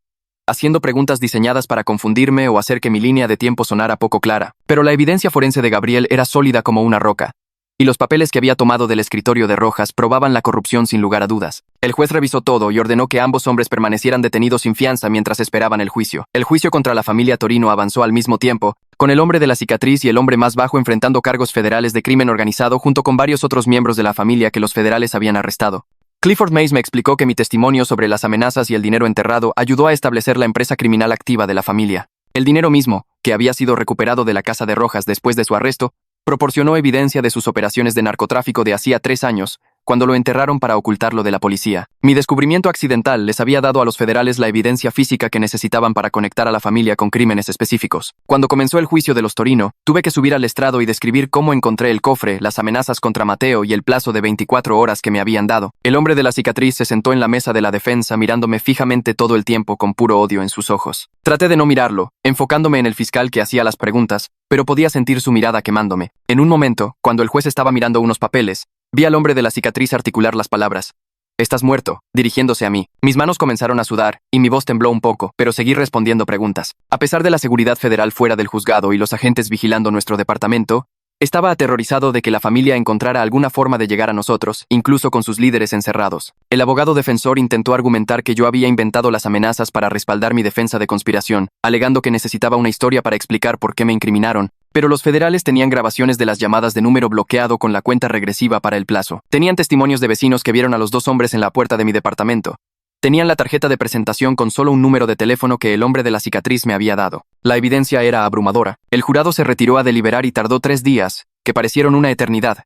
haciendo preguntas diseñadas para confundirme o hacer que mi línea de tiempo sonara poco clara. Pero la evidencia forense de Gabriel era sólida como una roca, y los papeles que había tomado del escritorio de Rojas probaban la corrupción sin lugar a dudas. El juez revisó todo y ordenó que ambos hombres permanecieran detenidos sin fianza mientras esperaban el juicio. El juicio contra la familia Torino avanzó al mismo tiempo, con el hombre de la cicatriz y el hombre más bajo enfrentando cargos federales de crimen organizado junto con varios otros miembros de la familia que los federales habían arrestado. Clifford Mays me explicó que mi testimonio sobre las amenazas y el dinero enterrado ayudó a establecer la empresa criminal activa de la familia. El dinero mismo, que había sido recuperado de la casa de Rojas después de su arresto, proporcionó evidencia de sus operaciones de narcotráfico de hacía 3 años, cuando lo enterraron para ocultarlo de la policía. Mi descubrimiento accidental les había dado a los federales la evidencia física que necesitaban para conectar a la familia con crímenes específicos. Cuando comenzó el juicio de los Torino, tuve que subir al estrado y describir cómo encontré el cofre, las amenazas contra Mateo y el plazo de 24 horas que me habían dado. El hombre de la cicatriz se sentó en la mesa de la defensa mirándome fijamente todo el tiempo con puro odio en sus ojos. Traté de no mirarlo, enfocándome en el fiscal que hacía las preguntas, pero podía sentir su mirada quemándome. En un momento, cuando el juez estaba mirando unos papeles, vi al hombre de la cicatriz articular las palabras: «Estás muerto», dirigiéndose a mí. Mis manos comenzaron a sudar, y mi voz tembló un poco, pero seguí respondiendo preguntas. A pesar de la seguridad federal fuera del juzgado y los agentes vigilando nuestro departamento, estaba aterrorizado de que la familia encontrara alguna forma de llegar a nosotros, incluso con sus líderes encerrados. El abogado defensor intentó argumentar que yo había inventado las amenazas para respaldar mi defensa de conspiración, alegando que necesitaba una historia para explicar por qué me incriminaron, pero los federales tenían grabaciones de las llamadas de número bloqueado con la cuenta regresiva para el plazo. Tenían testimonios de vecinos que vieron a los 2 hombres en la puerta de mi departamento. Tenían la tarjeta de presentación con solo un número de teléfono que el hombre de la cicatriz me había dado. La evidencia era abrumadora. El jurado se retiró a deliberar y tardó 3 días, que parecieron una eternidad.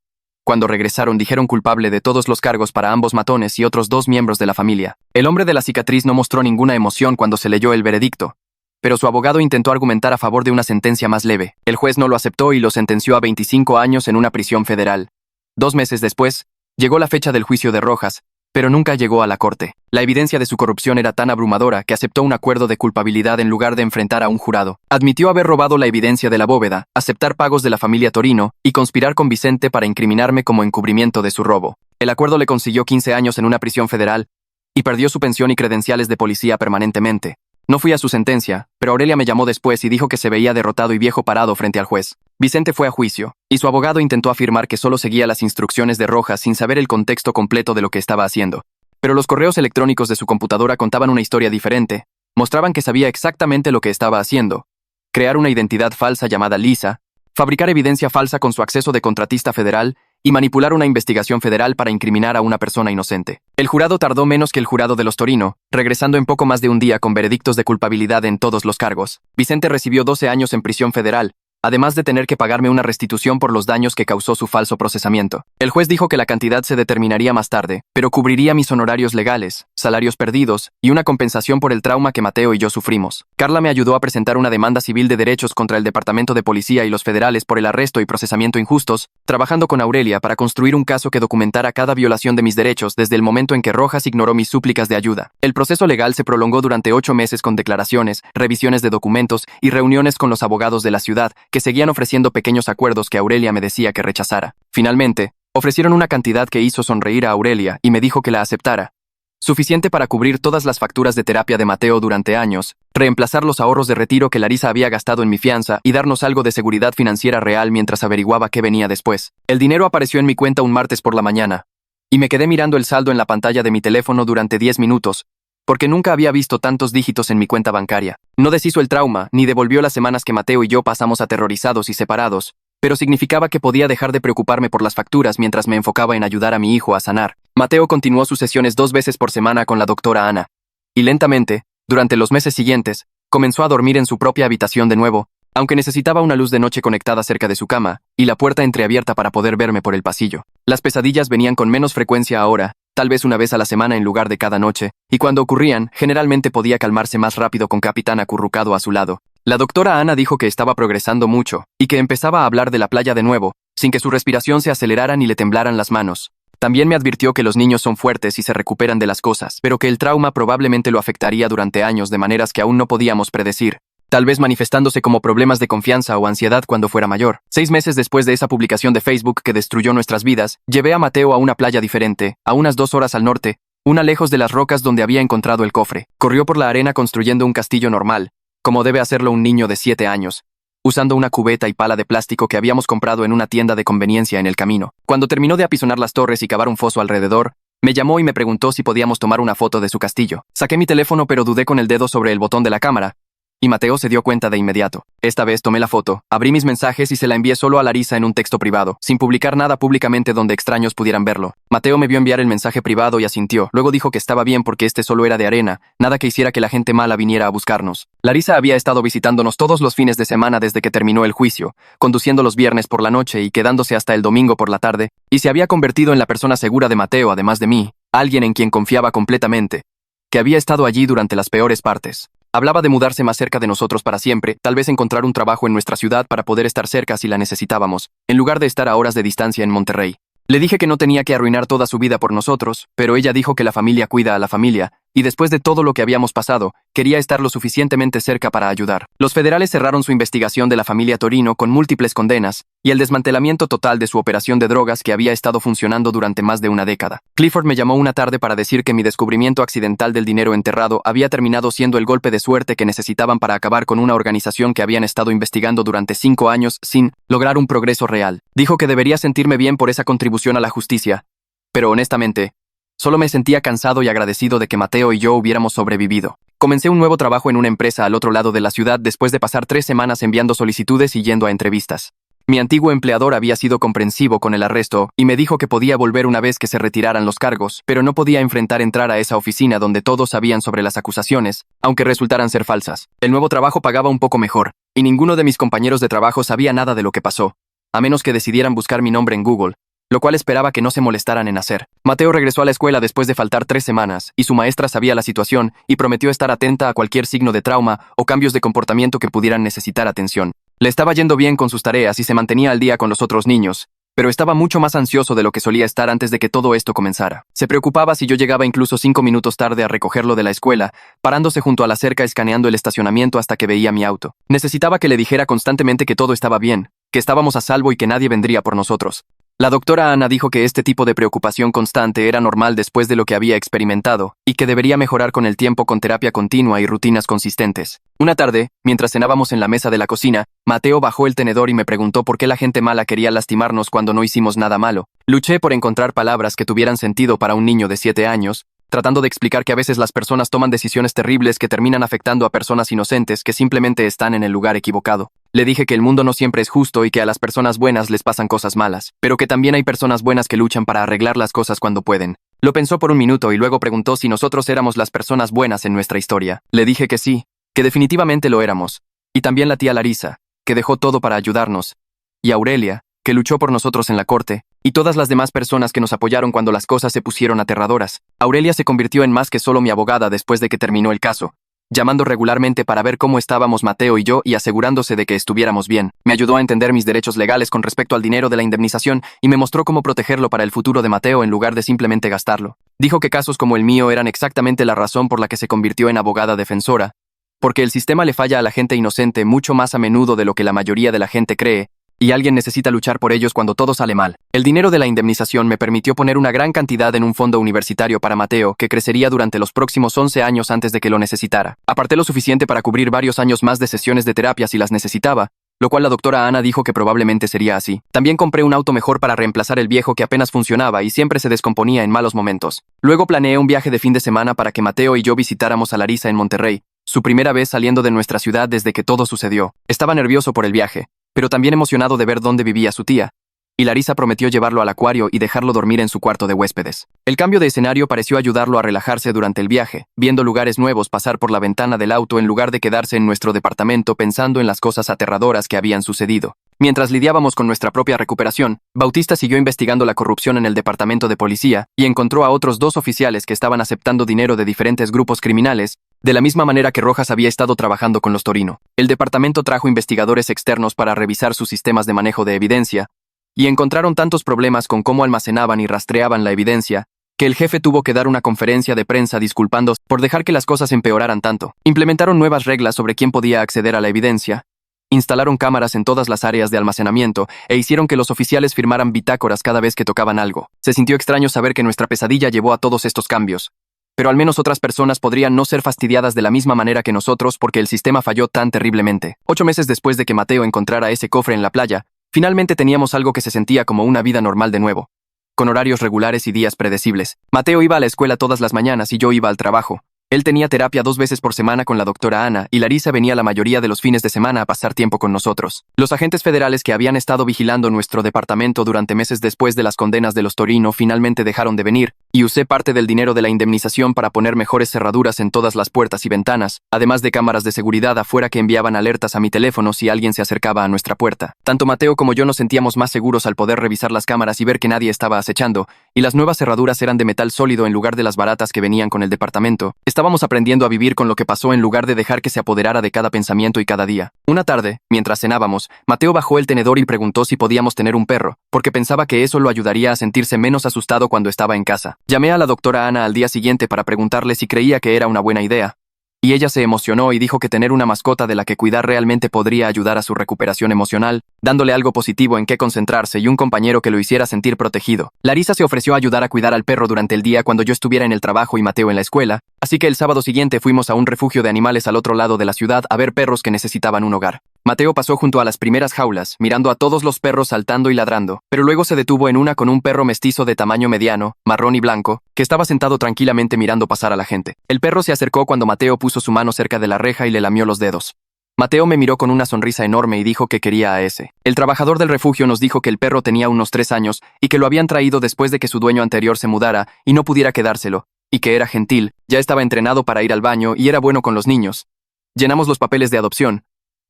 Cuando regresaron dijeron culpable de todos los cargos para ambos matones y otros 2 miembros de la familia. El hombre de la cicatriz no mostró ninguna emoción cuando se leyó el veredicto, pero su abogado intentó argumentar a favor de una sentencia más leve. El juez no lo aceptó y lo sentenció a 25 años en una prisión federal. 2 meses después, llegó la fecha del juicio de Rojas, pero nunca llegó a la corte. La evidencia de su corrupción era tan abrumadora que aceptó un acuerdo de culpabilidad en lugar de enfrentar a un jurado. Admitió haber robado la evidencia de la bóveda, aceptar pagos de la familia Torino y conspirar con Vicente para incriminarme como encubrimiento de su robo. El acuerdo le consiguió 15 años en una prisión federal y perdió su pensión y credenciales de policía permanentemente. No fui a su sentencia, pero Aurelia me llamó después y dijo que se veía derrotado y viejo parado frente al juez. Vicente fue a juicio, y su abogado intentó afirmar que solo seguía las instrucciones de Rojas sin saber el contexto completo de lo que estaba haciendo. Pero los correos electrónicos de su computadora contaban una historia diferente. Mostraban que sabía exactamente lo que estaba haciendo: crear una identidad falsa llamada Lisa, fabricar evidencia falsa con su acceso de contratista federal y manipular una investigación federal para incriminar a una persona inocente. El jurado tardó menos que el jurado de los Torino, regresando en poco más de un día con veredictos de culpabilidad en todos los cargos. Vicente recibió 12 años en prisión federal, además de tener que pagarme una restitución por los daños que causó su falso procesamiento. El juez dijo que la cantidad se determinaría más tarde, pero cubriría mis honorarios legales, salarios perdidos y una compensación por el trauma que Mateo y yo sufrimos. Carla me ayudó a presentar una demanda civil de derechos contra el Departamento de Policía y los federales por el arresto y procesamiento injustos, trabajando con Aurelia para construir un caso que documentara cada violación de mis derechos desde el momento en que Rojas ignoró mis súplicas de ayuda. El proceso legal se prolongó durante 8 meses con declaraciones, revisiones de documentos y reuniones con los abogados de la ciudad, que seguían ofreciendo pequeños acuerdos que Aurelia me decía que rechazara. Finalmente, ofrecieron una cantidad que hizo sonreír a Aurelia y me dijo que la aceptara. Suficiente para cubrir todas las facturas de terapia de Mateo durante años, reemplazar los ahorros de retiro que Larisa había gastado en mi fianza y darnos algo de seguridad financiera real mientras averiguaba qué venía después. El dinero apareció en mi cuenta un martes por la mañana, y me quedé mirando el saldo en la pantalla de mi teléfono durante 10 minutos, porque nunca había visto tantos dígitos en mi cuenta bancaria. No deshizo el trauma, ni devolvió las semanas que Mateo y yo pasamos aterrorizados y separados, pero significaba que podía dejar de preocuparme por las facturas mientras me enfocaba en ayudar a mi hijo a sanar. Mateo continuó sus sesiones 2 veces por semana con la doctora Ana, y lentamente, durante los meses siguientes, comenzó a dormir en su propia habitación de nuevo, aunque necesitaba una luz de noche conectada cerca de su cama, y la puerta entreabierta para poder verme por el pasillo. Las pesadillas venían con menos frecuencia ahora, tal vez una vez a la semana en lugar de cada noche, y cuando ocurrían, generalmente podía calmarse más rápido con Capitán acurrucado a su lado. La doctora Ana dijo que estaba progresando mucho, y que empezaba a hablar de la playa de nuevo, sin que su respiración se acelerara ni le temblaran las manos. También me advirtió que los niños son fuertes y se recuperan de las cosas, pero que el trauma probablemente lo afectaría durante años de maneras que aún no podíamos predecir, tal vez manifestándose como problemas de confianza o ansiedad cuando fuera mayor. 6 meses después de esa publicación de Facebook que destruyó nuestras vidas, llevé a Mateo a una playa diferente, a unas 2 horas al norte, una lejos de las rocas donde había encontrado el cofre. Corrió por la arena construyendo un castillo normal, como debe hacerlo un niño de 7 años, usando una cubeta y pala de plástico que habíamos comprado en una tienda de conveniencia en el camino. Cuando terminó de apisonar las torres y cavar un foso alrededor, me llamó y me preguntó si podíamos tomar una foto de su castillo. Saqué mi teléfono pero dudé con el dedo sobre el botón de la cámara, y Mateo se dio cuenta de inmediato. Esta vez tomé la foto, abrí mis mensajes y se la envié solo a Larisa en un texto privado, sin publicar nada públicamente donde extraños pudieran verlo. Mateo me vio enviar el mensaje privado y asintió. Luego dijo que estaba bien porque este solo era de arena, nada que hiciera que la gente mala viniera a buscarnos. Larisa había estado visitándonos todos los fines de semana desde que terminó el juicio, conduciendo los viernes por la noche y quedándose hasta el domingo por la tarde, y se había convertido en la persona segura de Mateo además de mí, alguien en quien confiaba completamente, que había estado allí durante las peores partes. Hablaba de mudarse más cerca de nosotros para siempre, tal vez encontrar un trabajo en nuestra ciudad para poder estar cerca si la necesitábamos, en lugar de estar a horas de distancia en Monterrey. Le dije que no tenía que arruinar toda su vida por nosotros, pero ella dijo que la familia cuida a la familia, y después de todo lo que habíamos pasado, quería estar lo suficientemente cerca para ayudar. Los federales cerraron su investigación de la familia Torino con múltiples condenas, y el desmantelamiento total de su operación de drogas que había estado funcionando durante más de una década. Clifford me llamó una tarde para decir que mi descubrimiento accidental del dinero enterrado había terminado siendo el golpe de suerte que necesitaban para acabar con una organización que habían estado investigando durante 5 años sin lograr un progreso real. Dijo que debería sentirme bien por esa contribución a la justicia, pero honestamente, solo me sentía cansado y agradecido de que Mateo y yo hubiéramos sobrevivido. Comencé un nuevo trabajo en una empresa al otro lado de la ciudad después de pasar 3 semanas enviando solicitudes y yendo a entrevistas. Mi antiguo empleador había sido comprensivo con el arresto y me dijo que podía volver una vez que se retiraran los cargos, pero no podía enfrentar entrar a esa oficina donde todos sabían sobre las acusaciones, aunque resultaran ser falsas. El nuevo trabajo pagaba un poco mejor, y ninguno de mis compañeros de trabajo sabía nada de lo que pasó, a menos que decidieran buscar mi nombre en Google, lo cual esperaba que no se molestaran en hacer. Mateo regresó a la escuela después de faltar 3 semanas, y su maestra sabía la situación y prometió estar atenta a cualquier signo de trauma o cambios de comportamiento que pudieran necesitar atención. Le estaba yendo bien con sus tareas y se mantenía al día con los otros niños, pero estaba mucho más ansioso de lo que solía estar antes de que todo esto comenzara. Se preocupaba si yo llegaba incluso 5 minutos tarde a recogerlo de la escuela, parándose junto a la cerca escaneando el estacionamiento hasta que veía mi auto. Necesitaba que le dijera constantemente que todo estaba bien, que estábamos a salvo y que nadie vendría por nosotros. La doctora Ana dijo que este tipo de preocupación constante era normal después de lo que había experimentado y que debería mejorar con el tiempo con terapia continua y rutinas consistentes. Una tarde, mientras cenábamos en la mesa de la cocina, Mateo bajó el tenedor y me preguntó por qué la gente mala quería lastimarnos cuando no hicimos nada malo. Luché por encontrar palabras que tuvieran sentido para un niño de 7 años, tratando de explicar que a veces las personas toman decisiones terribles que terminan afectando a personas inocentes que simplemente están en el lugar equivocado. Le dije que el mundo no siempre es justo y que a las personas buenas les pasan cosas malas, pero que también hay personas buenas que luchan para arreglar las cosas cuando pueden. Lo pensó por un minuto y luego preguntó si nosotros éramos las personas buenas en nuestra historia. Le dije que sí, que definitivamente lo éramos. Y también la tía Larisa, que dejó todo para ayudarnos. Y Aurelia, que luchó por nosotros en la corte, y todas las demás personas que nos apoyaron cuando las cosas se pusieron aterradoras. Aurelia se convirtió en más que solo mi abogada después de que terminó el caso, llamando regularmente para ver cómo estábamos Mateo y yo y asegurándose de que estuviéramos bien. Me ayudó a entender mis derechos legales con respecto al dinero de la indemnización y me mostró cómo protegerlo para el futuro de Mateo en lugar de simplemente gastarlo. Dijo que casos como el mío eran exactamente la razón por la que se convirtió en abogada defensora, porque el sistema le falla a la gente inocente mucho más a menudo de lo que la mayoría de la gente cree, y alguien necesita luchar por ellos cuando todo sale mal. El dinero de la indemnización me permitió poner una gran cantidad en un fondo universitario para Mateo, que crecería durante los próximos 11 años antes de que lo necesitara. Aparté lo suficiente para cubrir varios años más de sesiones de terapia si las necesitaba, lo cual la doctora Ana dijo que probablemente sería así. También compré un auto mejor para reemplazar el viejo que apenas funcionaba y siempre se descomponía en malos momentos. Luego planeé un viaje de fin de semana para que Mateo y yo visitáramos a Larisa en Monterrey, su primera vez saliendo de nuestra ciudad desde que todo sucedió. Estaba nervioso por el viaje, pero también emocionado de ver dónde vivía su tía, y Larisa prometió llevarlo al acuario y dejarlo dormir en su cuarto de huéspedes. El cambio de escenario pareció ayudarlo a relajarse durante el viaje, viendo lugares nuevos pasar por la ventana del auto en lugar de quedarse en nuestro departamento pensando en las cosas aterradoras que habían sucedido. Mientras lidiábamos con nuestra propia recuperación, Bautista siguió investigando la corrupción en el departamento de policía y encontró a otros 2 oficiales que estaban aceptando dinero de diferentes grupos criminales, de la misma manera que Rojas había estado trabajando con los Torino. El departamento trajo investigadores externos para revisar sus sistemas de manejo de evidencia, y encontraron tantos problemas con cómo almacenaban y rastreaban la evidencia, que el jefe tuvo que dar una conferencia de prensa disculpándose por dejar que las cosas empeoraran tanto. Implementaron nuevas reglas sobre quién podía acceder a la evidencia, instalaron cámaras en todas las áreas de almacenamiento e hicieron que los oficiales firmaran bitácoras cada vez que tocaban algo. Se sintió extraño saber que nuestra pesadilla llevó a todos estos cambios, pero al menos otras personas podrían no ser fastidiadas de la misma manera que nosotros porque el sistema falló tan terriblemente. 8 meses después de que Mateo encontrara ese cofre en la playa, finalmente teníamos algo que se sentía como una vida normal de nuevo, con horarios regulares y días predecibles. Mateo iba a la escuela todas las mañanas y yo iba al trabajo. Él tenía terapia 2 veces por semana con la doctora Ana y Larisa venía la mayoría de los fines de semana a pasar tiempo con nosotros. Los agentes federales que habían estado vigilando nuestro departamento durante meses después de las condenas de los Torino finalmente dejaron de venir, y usé parte del dinero de la indemnización para poner mejores cerraduras en todas las puertas y ventanas, además de cámaras de seguridad afuera que enviaban alertas a mi teléfono si alguien se acercaba a nuestra puerta. Tanto Mateo como yo nos sentíamos más seguros al poder revisar las cámaras y ver que nadie estaba acechando, y las nuevas cerraduras eran de metal sólido en lugar de las baratas que venían con el departamento. Estábamos aprendiendo a vivir con lo que pasó en lugar de dejar que se apoderara de cada pensamiento y cada día. Una tarde, mientras cenábamos, Mateo bajó el tenedor y preguntó si podíamos tener un perro, porque pensaba que eso lo ayudaría a sentirse menos asustado cuando estaba en casa. Llamé a la doctora Ana al día siguiente para preguntarle si creía que era una buena idea, y ella se emocionó y dijo que tener una mascota de la que cuidar realmente podría ayudar a su recuperación emocional, dándole algo positivo en qué concentrarse y un compañero que lo hiciera sentir protegido. Larisa se ofreció a ayudar a cuidar al perro durante el día cuando yo estuviera en el trabajo y Mateo en la escuela, así que el sábado siguiente fuimos a un refugio de animales al otro lado de la ciudad a ver perros que necesitaban un hogar. Mateo pasó junto a las primeras jaulas, mirando a todos los perros saltando y ladrando, pero luego se detuvo en una con un perro mestizo de tamaño mediano, marrón y blanco, que estaba sentado tranquilamente mirando pasar a la gente. El perro se acercó cuando Mateo puso su mano cerca de la reja y le lamió los dedos. Mateo me miró con una sonrisa enorme y dijo que quería a ese. El trabajador del refugio nos dijo que el perro tenía unos 3 años y que lo habían traído después de que su dueño anterior se mudara y no pudiera quedárselo, y que era gentil, ya estaba entrenado para ir al baño y era bueno con los niños. Llenamos los papeles de adopción,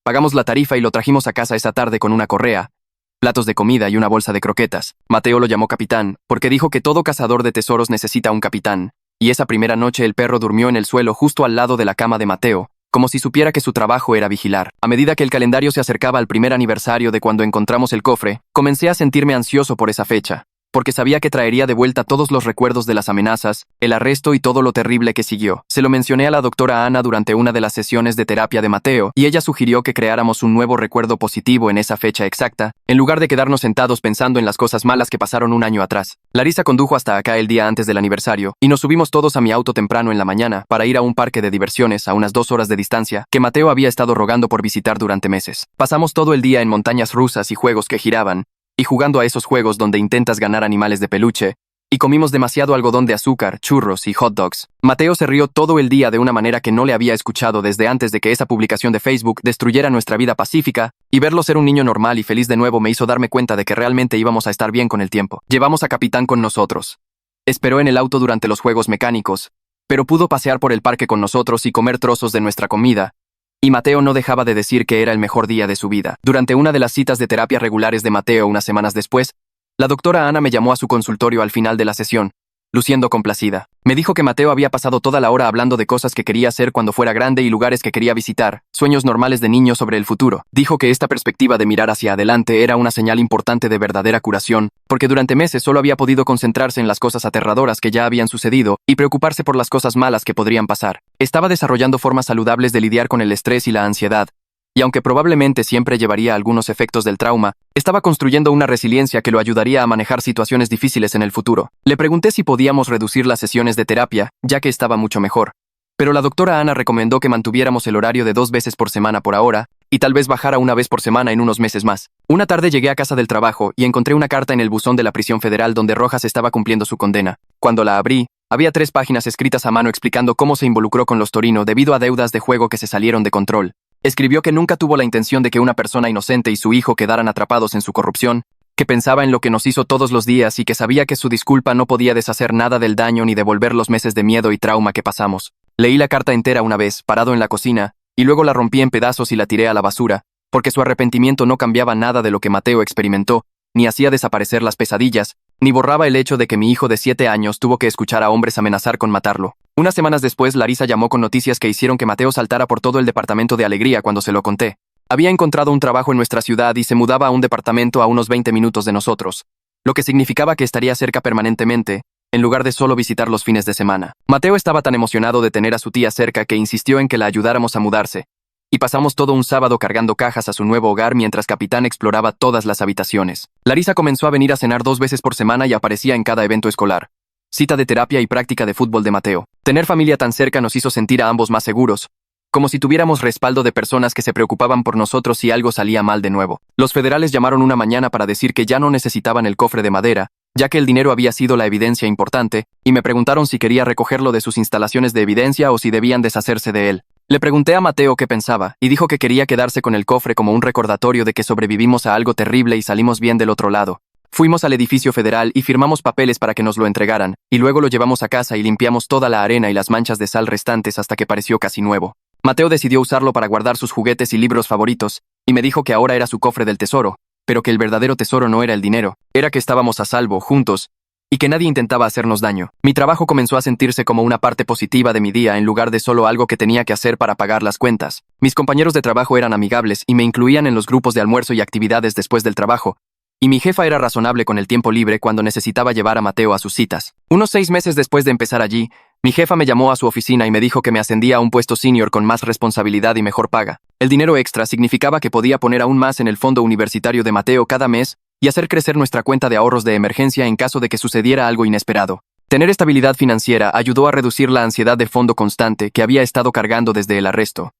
pagamos la tarifa y lo trajimos a casa esa tarde con una correa, platos de comida y una bolsa de croquetas. Mateo lo llamó capitán, porque dijo que todo cazador de tesoros necesita un capitán, y esa primera noche el perro durmió en el suelo justo al lado de la cama de Mateo, como si supiera que su trabajo era vigilar. A medida que el calendario se acercaba al primer aniversario de cuando encontramos el cofre, comencé a sentirme ansioso por esa fecha, porque sabía que traería de vuelta todos los recuerdos de las amenazas, el arresto y todo lo terrible que siguió. Se lo mencioné a la doctora Ana durante una de las sesiones de terapia de Mateo, y ella sugirió que creáramos un nuevo recuerdo positivo en esa fecha exacta, en lugar de quedarnos sentados pensando en las cosas malas que pasaron un año atrás. Larisa condujo hasta acá el día antes del aniversario, y nos subimos todos a mi auto temprano en la mañana para ir a un parque de diversiones a unas 2 horas de distancia que Mateo había estado rogando por visitar durante meses. Pasamos todo el día en montañas rusas y juegos que giraban, y jugando a esos juegos donde intentas ganar animales de peluche, y comimos demasiado algodón de azúcar, churros y hot dogs. Mateo se rió todo el día de una manera que no le había escuchado desde antes de que esa publicación de Facebook destruyera nuestra vida pacífica, y verlo ser un niño normal y feliz de nuevo me hizo darme cuenta de que realmente íbamos a estar bien con el tiempo. Llevamos a Capitán con nosotros. Esperó en el auto durante los juegos mecánicos, pero pudo pasear por el parque con nosotros y comer trozos de nuestra comida, y Mateo no dejaba de decir que era el mejor día de su vida. Durante una de las citas de terapia regulares de Mateo unas semanas después, la doctora Ana me llamó a su consultorio al final de la sesión, luciendo complacida. Me dijo que Mateo había pasado toda la hora hablando de cosas que quería hacer cuando fuera grande y lugares que quería visitar, sueños normales de niño sobre el futuro. Dijo que esta perspectiva de mirar hacia adelante era una señal importante de verdadera curación, porque durante meses solo había podido concentrarse en las cosas aterradoras que ya habían sucedido y preocuparse por las cosas malas que podrían pasar. Estaba desarrollando formas saludables de lidiar con el estrés y la ansiedad, y aunque probablemente siempre llevaría algunos efectos del trauma, estaba construyendo una resiliencia que lo ayudaría a manejar situaciones difíciles en el futuro. Le pregunté si podíamos reducir las sesiones de terapia, ya que estaba mucho mejor. Pero la doctora Ana recomendó que mantuviéramos el horario de 2 veces por semana por ahora, y tal vez bajara 1 vez por semana en unos meses más. Una tarde llegué a casa del trabajo y encontré una carta en el buzón de la prisión federal donde Rojas estaba cumpliendo su condena. Cuando la abrí, había 3 páginas escritas a mano explicando cómo se involucró con los Torino debido a deudas de juego que se salieron de control. Escribió que nunca tuvo la intención de que una persona inocente y su hijo quedaran atrapados en su corrupción, que pensaba en lo que nos hizo todos los días y que sabía que su disculpa no podía deshacer nada del daño ni devolver los meses de miedo y trauma que pasamos. Leí la carta entera una vez, parado en la cocina, y luego la rompí en pedazos y la tiré a la basura, porque su arrepentimiento no cambiaba nada de lo que Mateo experimentó, ni hacía desaparecer las pesadillas, ni borraba el hecho de que mi hijo de 7 años tuvo que escuchar a hombres amenazar con matarlo. Unas semanas después, Larisa llamó con noticias que hicieron que Mateo saltara por todo el departamento de alegría cuando se lo conté. Había encontrado un trabajo en nuestra ciudad y se mudaba a un departamento a unos 20 minutos de nosotros, lo que significaba que estaría cerca permanentemente, en lugar de solo visitar los fines de semana. Mateo estaba tan emocionado de tener a su tía cerca que insistió en que la ayudáramos a mudarse, y pasamos todo un sábado cargando cajas a su nuevo hogar mientras Capitán exploraba todas las habitaciones. Larisa comenzó a venir a cenar 2 veces por semana y aparecía en cada evento escolar. Cita de terapia y práctica de fútbol de Mateo. Tener familia tan cerca nos hizo sentir a ambos más seguros, como si tuviéramos respaldo de personas que se preocupaban por nosotros si algo salía mal de nuevo. Los federales llamaron una mañana para decir que ya no necesitaban el cofre de madera, ya que el dinero había sido la evidencia importante, y me preguntaron si quería recogerlo de sus instalaciones de evidencia o si debían deshacerse de él. Le pregunté a Mateo qué pensaba, y dijo que quería quedarse con el cofre como un recordatorio de que sobrevivimos a algo terrible y salimos bien del otro lado. Fuimos al edificio federal y firmamos papeles para que nos lo entregaran, y luego lo llevamos a casa y limpiamos toda la arena y las manchas de sal restantes hasta que pareció casi nuevo. Mateo decidió usarlo para guardar sus juguetes y libros favoritos, y me dijo que ahora era su cofre del tesoro, pero que el verdadero tesoro no era el dinero, era que estábamos a salvo, juntos, y que nadie intentaba hacernos daño. Mi trabajo comenzó a sentirse como una parte positiva de mi día en lugar de solo algo que tenía que hacer para pagar las cuentas. Mis compañeros de trabajo eran amigables y me incluían en los grupos de almuerzo y actividades después del trabajo, y mi jefa era razonable con el tiempo libre cuando necesitaba llevar a Mateo a sus citas. Unos 6 meses después de empezar allí, mi jefa me llamó a su oficina y me dijo que me ascendía a un puesto senior con más responsabilidad y mejor paga. El dinero extra significaba que podía poner aún más en el fondo universitario de Mateo cada mes y hacer crecer nuestra cuenta de ahorros de emergencia en caso de que sucediera algo inesperado. Tener estabilidad financiera ayudó a reducir la ansiedad de fondo constante que había estado cargando desde el arresto,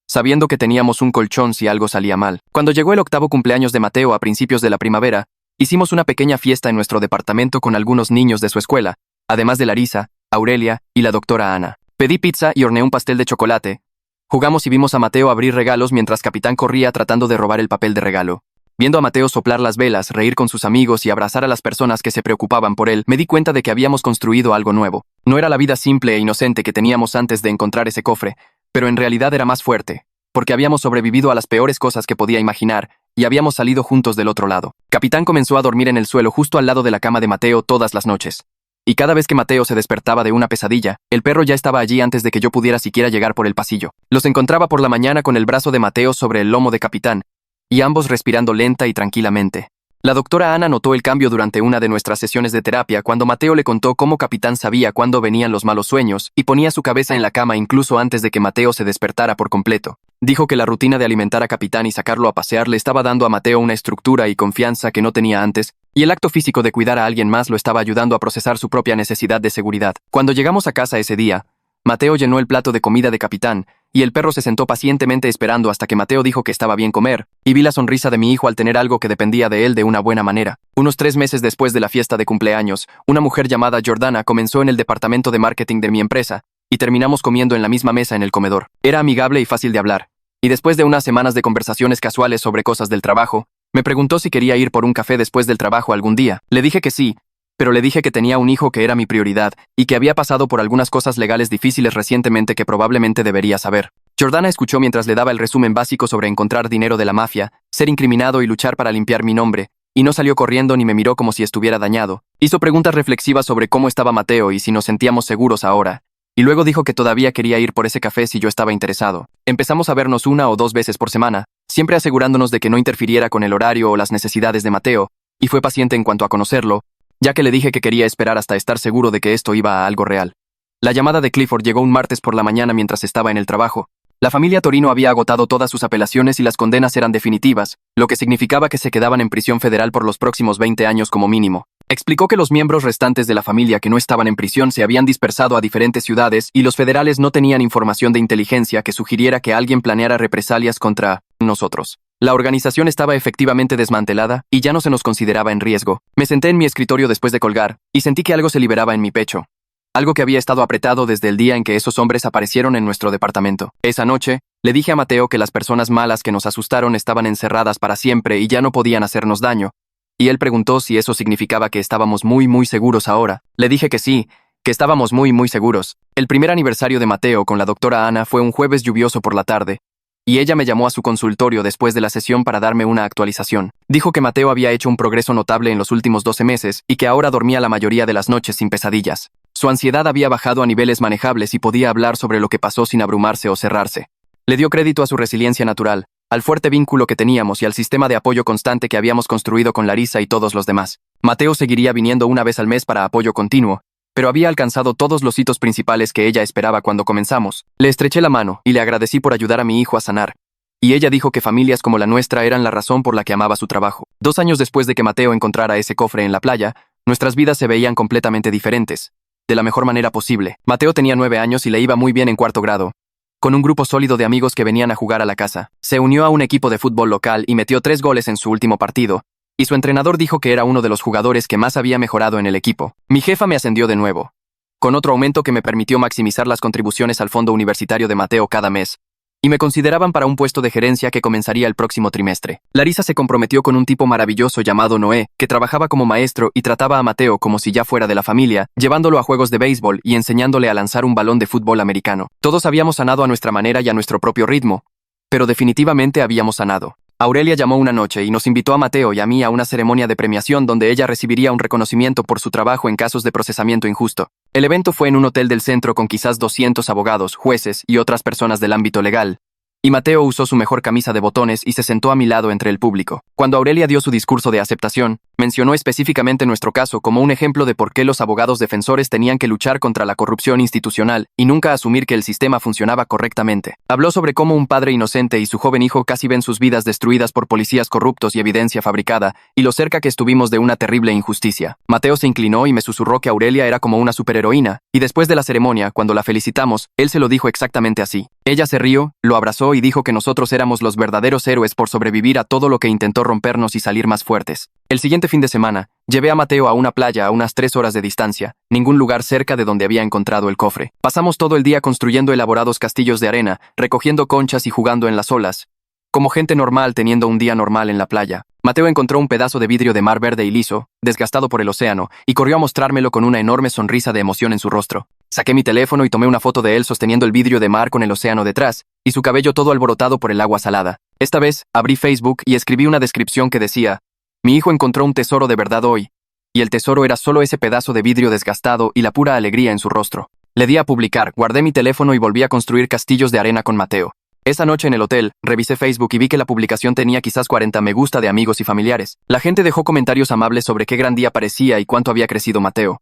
sabiendo que teníamos un colchón si algo salía mal. Cuando llegó el 8º cumpleaños de Mateo a principios de la primavera, hicimos una pequeña fiesta en nuestro departamento con algunos niños de su escuela, además de Larisa, Aurelia y la doctora Ana. Pedí pizza y horneé un pastel de chocolate. Jugamos y vimos a Mateo abrir regalos mientras Capitán corría tratando de robar el papel de regalo. Viendo a Mateo soplar las velas, reír con sus amigos y abrazar a las personas que se preocupaban por él, me di cuenta de que habíamos construido algo nuevo. No era la vida simple e inocente que teníamos antes de encontrar ese cofre, pero en realidad era más fuerte, porque habíamos sobrevivido a las peores cosas que podía imaginar y habíamos salido juntos del otro lado. Capitán comenzó a dormir en el suelo justo al lado de la cama de Mateo todas las noches. Y cada vez que Mateo se despertaba de una pesadilla, el perro ya estaba allí antes de que yo pudiera siquiera llegar por el pasillo. Los encontraba por la mañana con el brazo de Mateo sobre el lomo de Capitán, y ambos respirando lenta y tranquilamente. La doctora Ana notó el cambio durante una de nuestras sesiones de terapia cuando Mateo le contó cómo Capitán sabía cuándo venían los malos sueños y ponía su cabeza en la cama incluso antes de que Mateo se despertara por completo. Dijo que la rutina de alimentar a Capitán y sacarlo a pasear le estaba dando a Mateo una estructura y confianza que no tenía antes, y el acto físico de cuidar a alguien más lo estaba ayudando a procesar su propia necesidad de seguridad. Cuando llegamos a casa ese día, Mateo llenó el plato de comida de Capitán, y el perro se sentó pacientemente esperando hasta que Mateo dijo que estaba bien comer, y vi la sonrisa de mi hijo al tener algo que dependía de él de una buena manera. Unos 3 meses después de la fiesta de cumpleaños, una mujer llamada Jordana comenzó en el departamento de marketing de mi empresa, y terminamos comiendo en la misma mesa en el comedor. Era amigable y fácil de hablar, y después de unas semanas de conversaciones casuales sobre cosas del trabajo, me preguntó si quería ir por un café después del trabajo algún día. Le dije que sí, pero le dije que tenía un hijo que era mi prioridad y que había pasado por algunas cosas legales difíciles recientemente que probablemente debería saber. Jordana escuchó mientras le daba el resumen básico sobre encontrar dinero de la mafia, ser incriminado y luchar para limpiar mi nombre, y no salió corriendo ni me miró como si estuviera dañado. Hizo preguntas reflexivas sobre cómo estaba Mateo y si nos sentíamos seguros ahora, y luego dijo que todavía quería ir por ese café si yo estaba interesado. Empezamos a vernos 1 o 2 veces por semana, siempre asegurándonos de que no interfiriera con el horario o las necesidades de Mateo, y fue paciente en cuanto a conocerlo, ya que le dije que quería esperar hasta estar seguro de que esto iba a algo real. La llamada de Clifford llegó un martes por la mañana mientras estaba en el trabajo. La familia Torino había agotado todas sus apelaciones y las condenas eran definitivas, lo que significaba que se quedaban en prisión federal por los próximos 20 años como mínimo. Explicó que los miembros restantes de la familia que no estaban en prisión se habían dispersado a diferentes ciudades y los federales no tenían información de inteligencia que sugiriera que alguien planeara represalias contra nosotros. La organización estaba efectivamente desmantelada y ya no se nos consideraba en riesgo. Me senté en mi escritorio después de colgar y sentí que algo se liberaba en mi pecho. Algo que había estado apretado desde el día en que esos hombres aparecieron en nuestro departamento. Esa noche, le dije a Mateo que las personas malas que nos asustaron estaban encerradas para siempre y ya no podían hacernos daño. Y él preguntó si eso significaba que estábamos muy seguros ahora. Le dije que sí, que estábamos muy seguros. El primer aniversario de Mateo con la doctora Ana fue un jueves lluvioso por la tarde, y ella me llamó a su consultorio después de la sesión para darme una actualización. Dijo que Mateo había hecho un progreso notable en los últimos 12 meses y que ahora dormía la mayoría de las noches sin pesadillas. Su ansiedad había bajado a niveles manejables y podía hablar sobre lo que pasó sin abrumarse o cerrarse. Le dio crédito a su resiliencia natural, al fuerte vínculo que teníamos y al sistema de apoyo constante que habíamos construido con Larissa y todos los demás. Mateo seguiría viniendo una vez al mes para apoyo continuo, pero había alcanzado todos los hitos principales que ella esperaba cuando comenzamos. Le estreché la mano y le agradecí por ayudar a mi hijo a sanar. Y ella dijo que familias como la nuestra eran la razón por la que amaba su trabajo. 2 años después de que Mateo encontrara ese cofre en la playa, nuestras vidas se veían completamente diferentes, de la mejor manera posible. Mateo tenía 9 años y le iba muy bien en 4º grado, con un grupo sólido de amigos que venían a jugar a la casa. Se unió a un equipo de fútbol local y metió 3 goles en su último partido, y su entrenador dijo que era uno de los jugadores que más había mejorado en el equipo. Mi jefa me ascendió de nuevo, con otro aumento que me permitió maximizar las contribuciones al fondo universitario de Mateo cada mes, y me consideraban para un puesto de gerencia que comenzaría el próximo trimestre. Larissa se comprometió con un tipo maravilloso llamado Noé, que trabajaba como maestro y trataba a Mateo como si ya fuera de la familia, llevándolo a juegos de béisbol y enseñándole a lanzar un balón de fútbol americano. Todos habíamos sanado a nuestra manera y a nuestro propio ritmo, pero definitivamente habíamos sanado. Aurelia llamó una noche y nos invitó a Mateo y a mí a una ceremonia de premiación donde ella recibiría un reconocimiento por su trabajo en casos de procesamiento injusto. El evento fue en un hotel del centro con quizás 200 abogados, jueces y otras personas del ámbito legal. Y Mateo usó su mejor camisa de botones y se sentó a mi lado entre el público. Cuando Aurelia dio su discurso de aceptación, mencionó específicamente nuestro caso como un ejemplo de por qué los abogados defensores tenían que luchar contra la corrupción institucional y nunca asumir que el sistema funcionaba correctamente. Habló sobre cómo un padre inocente y su joven hijo casi ven sus vidas destruidas por policías corruptos y evidencia fabricada, y lo cerca que estuvimos de una terrible injusticia. Mateo se inclinó y me susurró que Aurelia era como una superheroína, y después de la ceremonia, cuando la felicitamos, él se lo dijo exactamente así. Ella se rió, lo abrazó y dijo que nosotros éramos los verdaderos héroes por sobrevivir a todo lo que intentó rompernos y salir más fuertes. El siguiente fin de semana, llevé a Mateo a una playa a unas 3 horas de distancia, ningún lugar cerca de donde había encontrado el cofre. Pasamos todo el día construyendo elaborados castillos de arena, recogiendo conchas y jugando en las olas, como gente normal teniendo un día normal en la playa. Mateo encontró un pedazo de vidrio de mar verde y liso, desgastado por el océano, y corrió a mostrármelo con una enorme sonrisa de emoción en su rostro. Saqué mi teléfono y tomé una foto de él sosteniendo el vidrio de mar con el océano detrás, y su cabello todo alborotado por el agua salada. Esta vez, abrí Facebook y escribí una descripción que decía: mi hijo encontró un tesoro de verdad hoy, y el tesoro era solo ese pedazo de vidrio desgastado y la pura alegría en su rostro. Le di a publicar, guardé mi teléfono y volví a construir castillos de arena con Mateo. Esa noche en el hotel, revisé Facebook y vi que la publicación tenía quizás 40 me gusta de amigos y familiares. La gente dejó comentarios amables sobre qué gran día parecía y cuánto había crecido Mateo.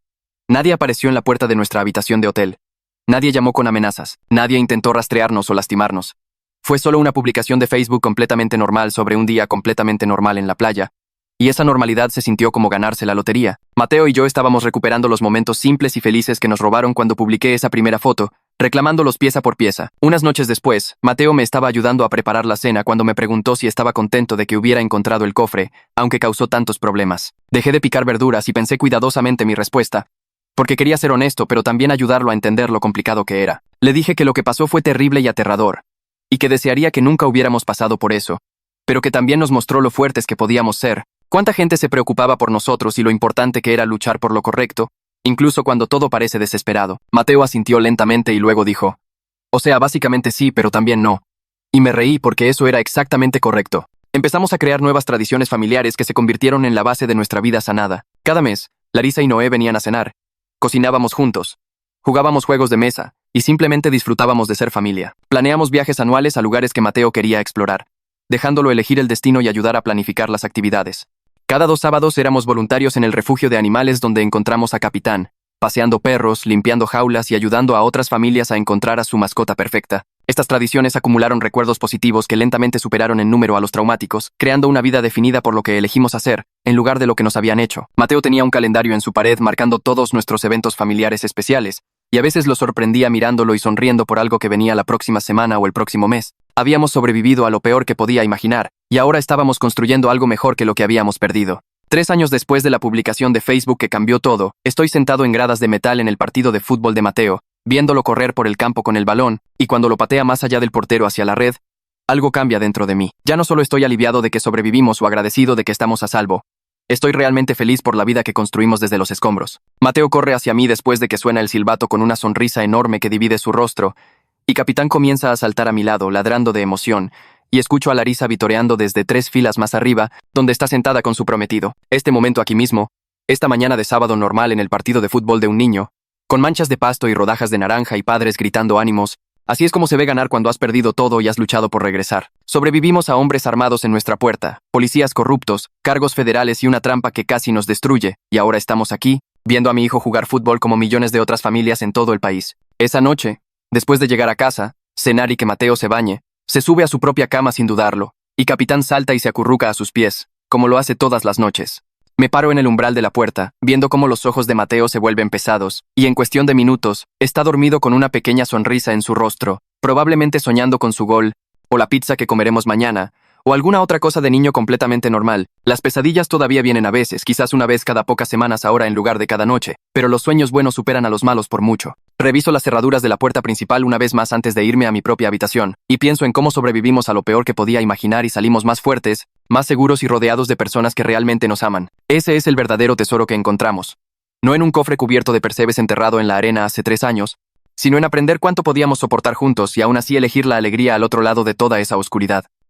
Nadie apareció en la puerta de nuestra habitación de hotel. Nadie llamó con amenazas. Nadie intentó rastrearnos o lastimarnos. Fue solo una publicación de Facebook completamente normal sobre un día completamente normal en la playa. Y esa normalidad se sintió como ganarse la lotería. Mateo y yo estábamos recuperando los momentos simples y felices que nos robaron cuando publiqué esa primera foto, reclamándolos pieza por pieza. Unas noches después, Mateo me estaba ayudando a preparar la cena cuando me preguntó si estaba contento de que hubiera encontrado el cofre, aunque causó tantos problemas. Dejé de picar verduras y pensé cuidadosamente mi respuesta, porque quería ser honesto, pero también ayudarlo a entender lo complicado que era. Le dije que lo que pasó fue terrible y aterrador, y que desearía que nunca hubiéramos pasado por eso, pero que también nos mostró lo fuertes que podíamos ser. Cuánta gente se preocupaba por nosotros y lo importante que era luchar por lo correcto, incluso cuando todo parece desesperado. Mateo asintió lentamente y luego dijo, o sea, básicamente sí, pero también no. Y me reí porque eso era exactamente correcto. Empezamos a crear nuevas tradiciones familiares que se convirtieron en la base de nuestra vida sanada. Cada mes, Larisa y Noé venían a cenar. Cocinábamos juntos. Jugábamos juegos de mesa y simplemente disfrutábamos de ser familia. Planeamos viajes anuales a lugares que Mateo quería explorar, dejándolo elegir el destino y ayudar a planificar las actividades. Cada 2 sábados éramos voluntarios en el refugio de animales donde encontramos a Capitán, paseando perros, limpiando jaulas y ayudando a otras familias a encontrar a su mascota perfecta. Estas tradiciones acumularon recuerdos positivos que lentamente superaron en número a los traumáticos, creando una vida definida por lo que elegimos hacer, en lugar de lo que nos habían hecho. Mateo tenía un calendario en su pared marcando todos nuestros eventos familiares especiales, y a veces lo sorprendía mirándolo y sonriendo por algo que venía la próxima semana o el próximo mes. Habíamos sobrevivido a lo peor que podía imaginar, y ahora estábamos construyendo algo mejor que lo que habíamos perdido. 3 años después de la publicación de Facebook que cambió todo, estoy sentado en gradas de metal en el partido de fútbol de Mateo, viéndolo correr por el campo con el balón, y cuando lo patea más allá del portero hacia la red, algo cambia dentro de mí. Ya no solo estoy aliviado de que sobrevivimos o agradecido de que estamos a salvo. Estoy realmente feliz por la vida que construimos desde los escombros. Mateo corre hacia mí después de que suena el silbato con una sonrisa enorme que divide su rostro, y Capitán comienza a saltar a mi lado, ladrando de emoción, y escucho a Larisa vitoreando desde 3 filas más arriba, donde está sentada con su prometido. Este momento aquí mismo, esta mañana de sábado normal en el partido de fútbol de un niño, con manchas de pasto y rodajas de naranja y padres gritando ánimos, así es como se ve ganar cuando has perdido todo y has luchado por regresar. Sobrevivimos a hombres armados en nuestra puerta, policías corruptos, cargos federales y una trampa que casi nos destruye, y ahora estamos aquí, viendo a mi hijo jugar fútbol como millones de otras familias en todo el país. Esa noche, después de llegar a casa, cenar y que Mateo se bañe, se sube a su propia cama sin dudarlo, y Capitán salta y se acurruca a sus pies, como lo hace todas las noches. Me paro en el umbral de la puerta, viendo cómo los ojos de Mateo se vuelven pesados, y en cuestión de minutos, está dormido con una pequeña sonrisa en su rostro, probablemente soñando con su gol, o la pizza que comeremos mañana, o alguna otra cosa de niño completamente normal. Las pesadillas todavía vienen a veces, quizás una vez cada pocas semanas ahora en lugar de cada noche, pero los sueños buenos superan a los malos por mucho. Reviso las cerraduras de la puerta principal una vez más antes de irme a mi propia habitación, y pienso en cómo sobrevivimos a lo peor que podía imaginar y salimos más fuertes, más seguros y rodeados de personas que realmente nos aman. Ese es el verdadero tesoro que encontramos. No en un cofre cubierto de percebes enterrado en la arena hace 3 años, sino en aprender cuánto podíamos soportar juntos y aún así elegir la alegría al otro lado de toda esa oscuridad.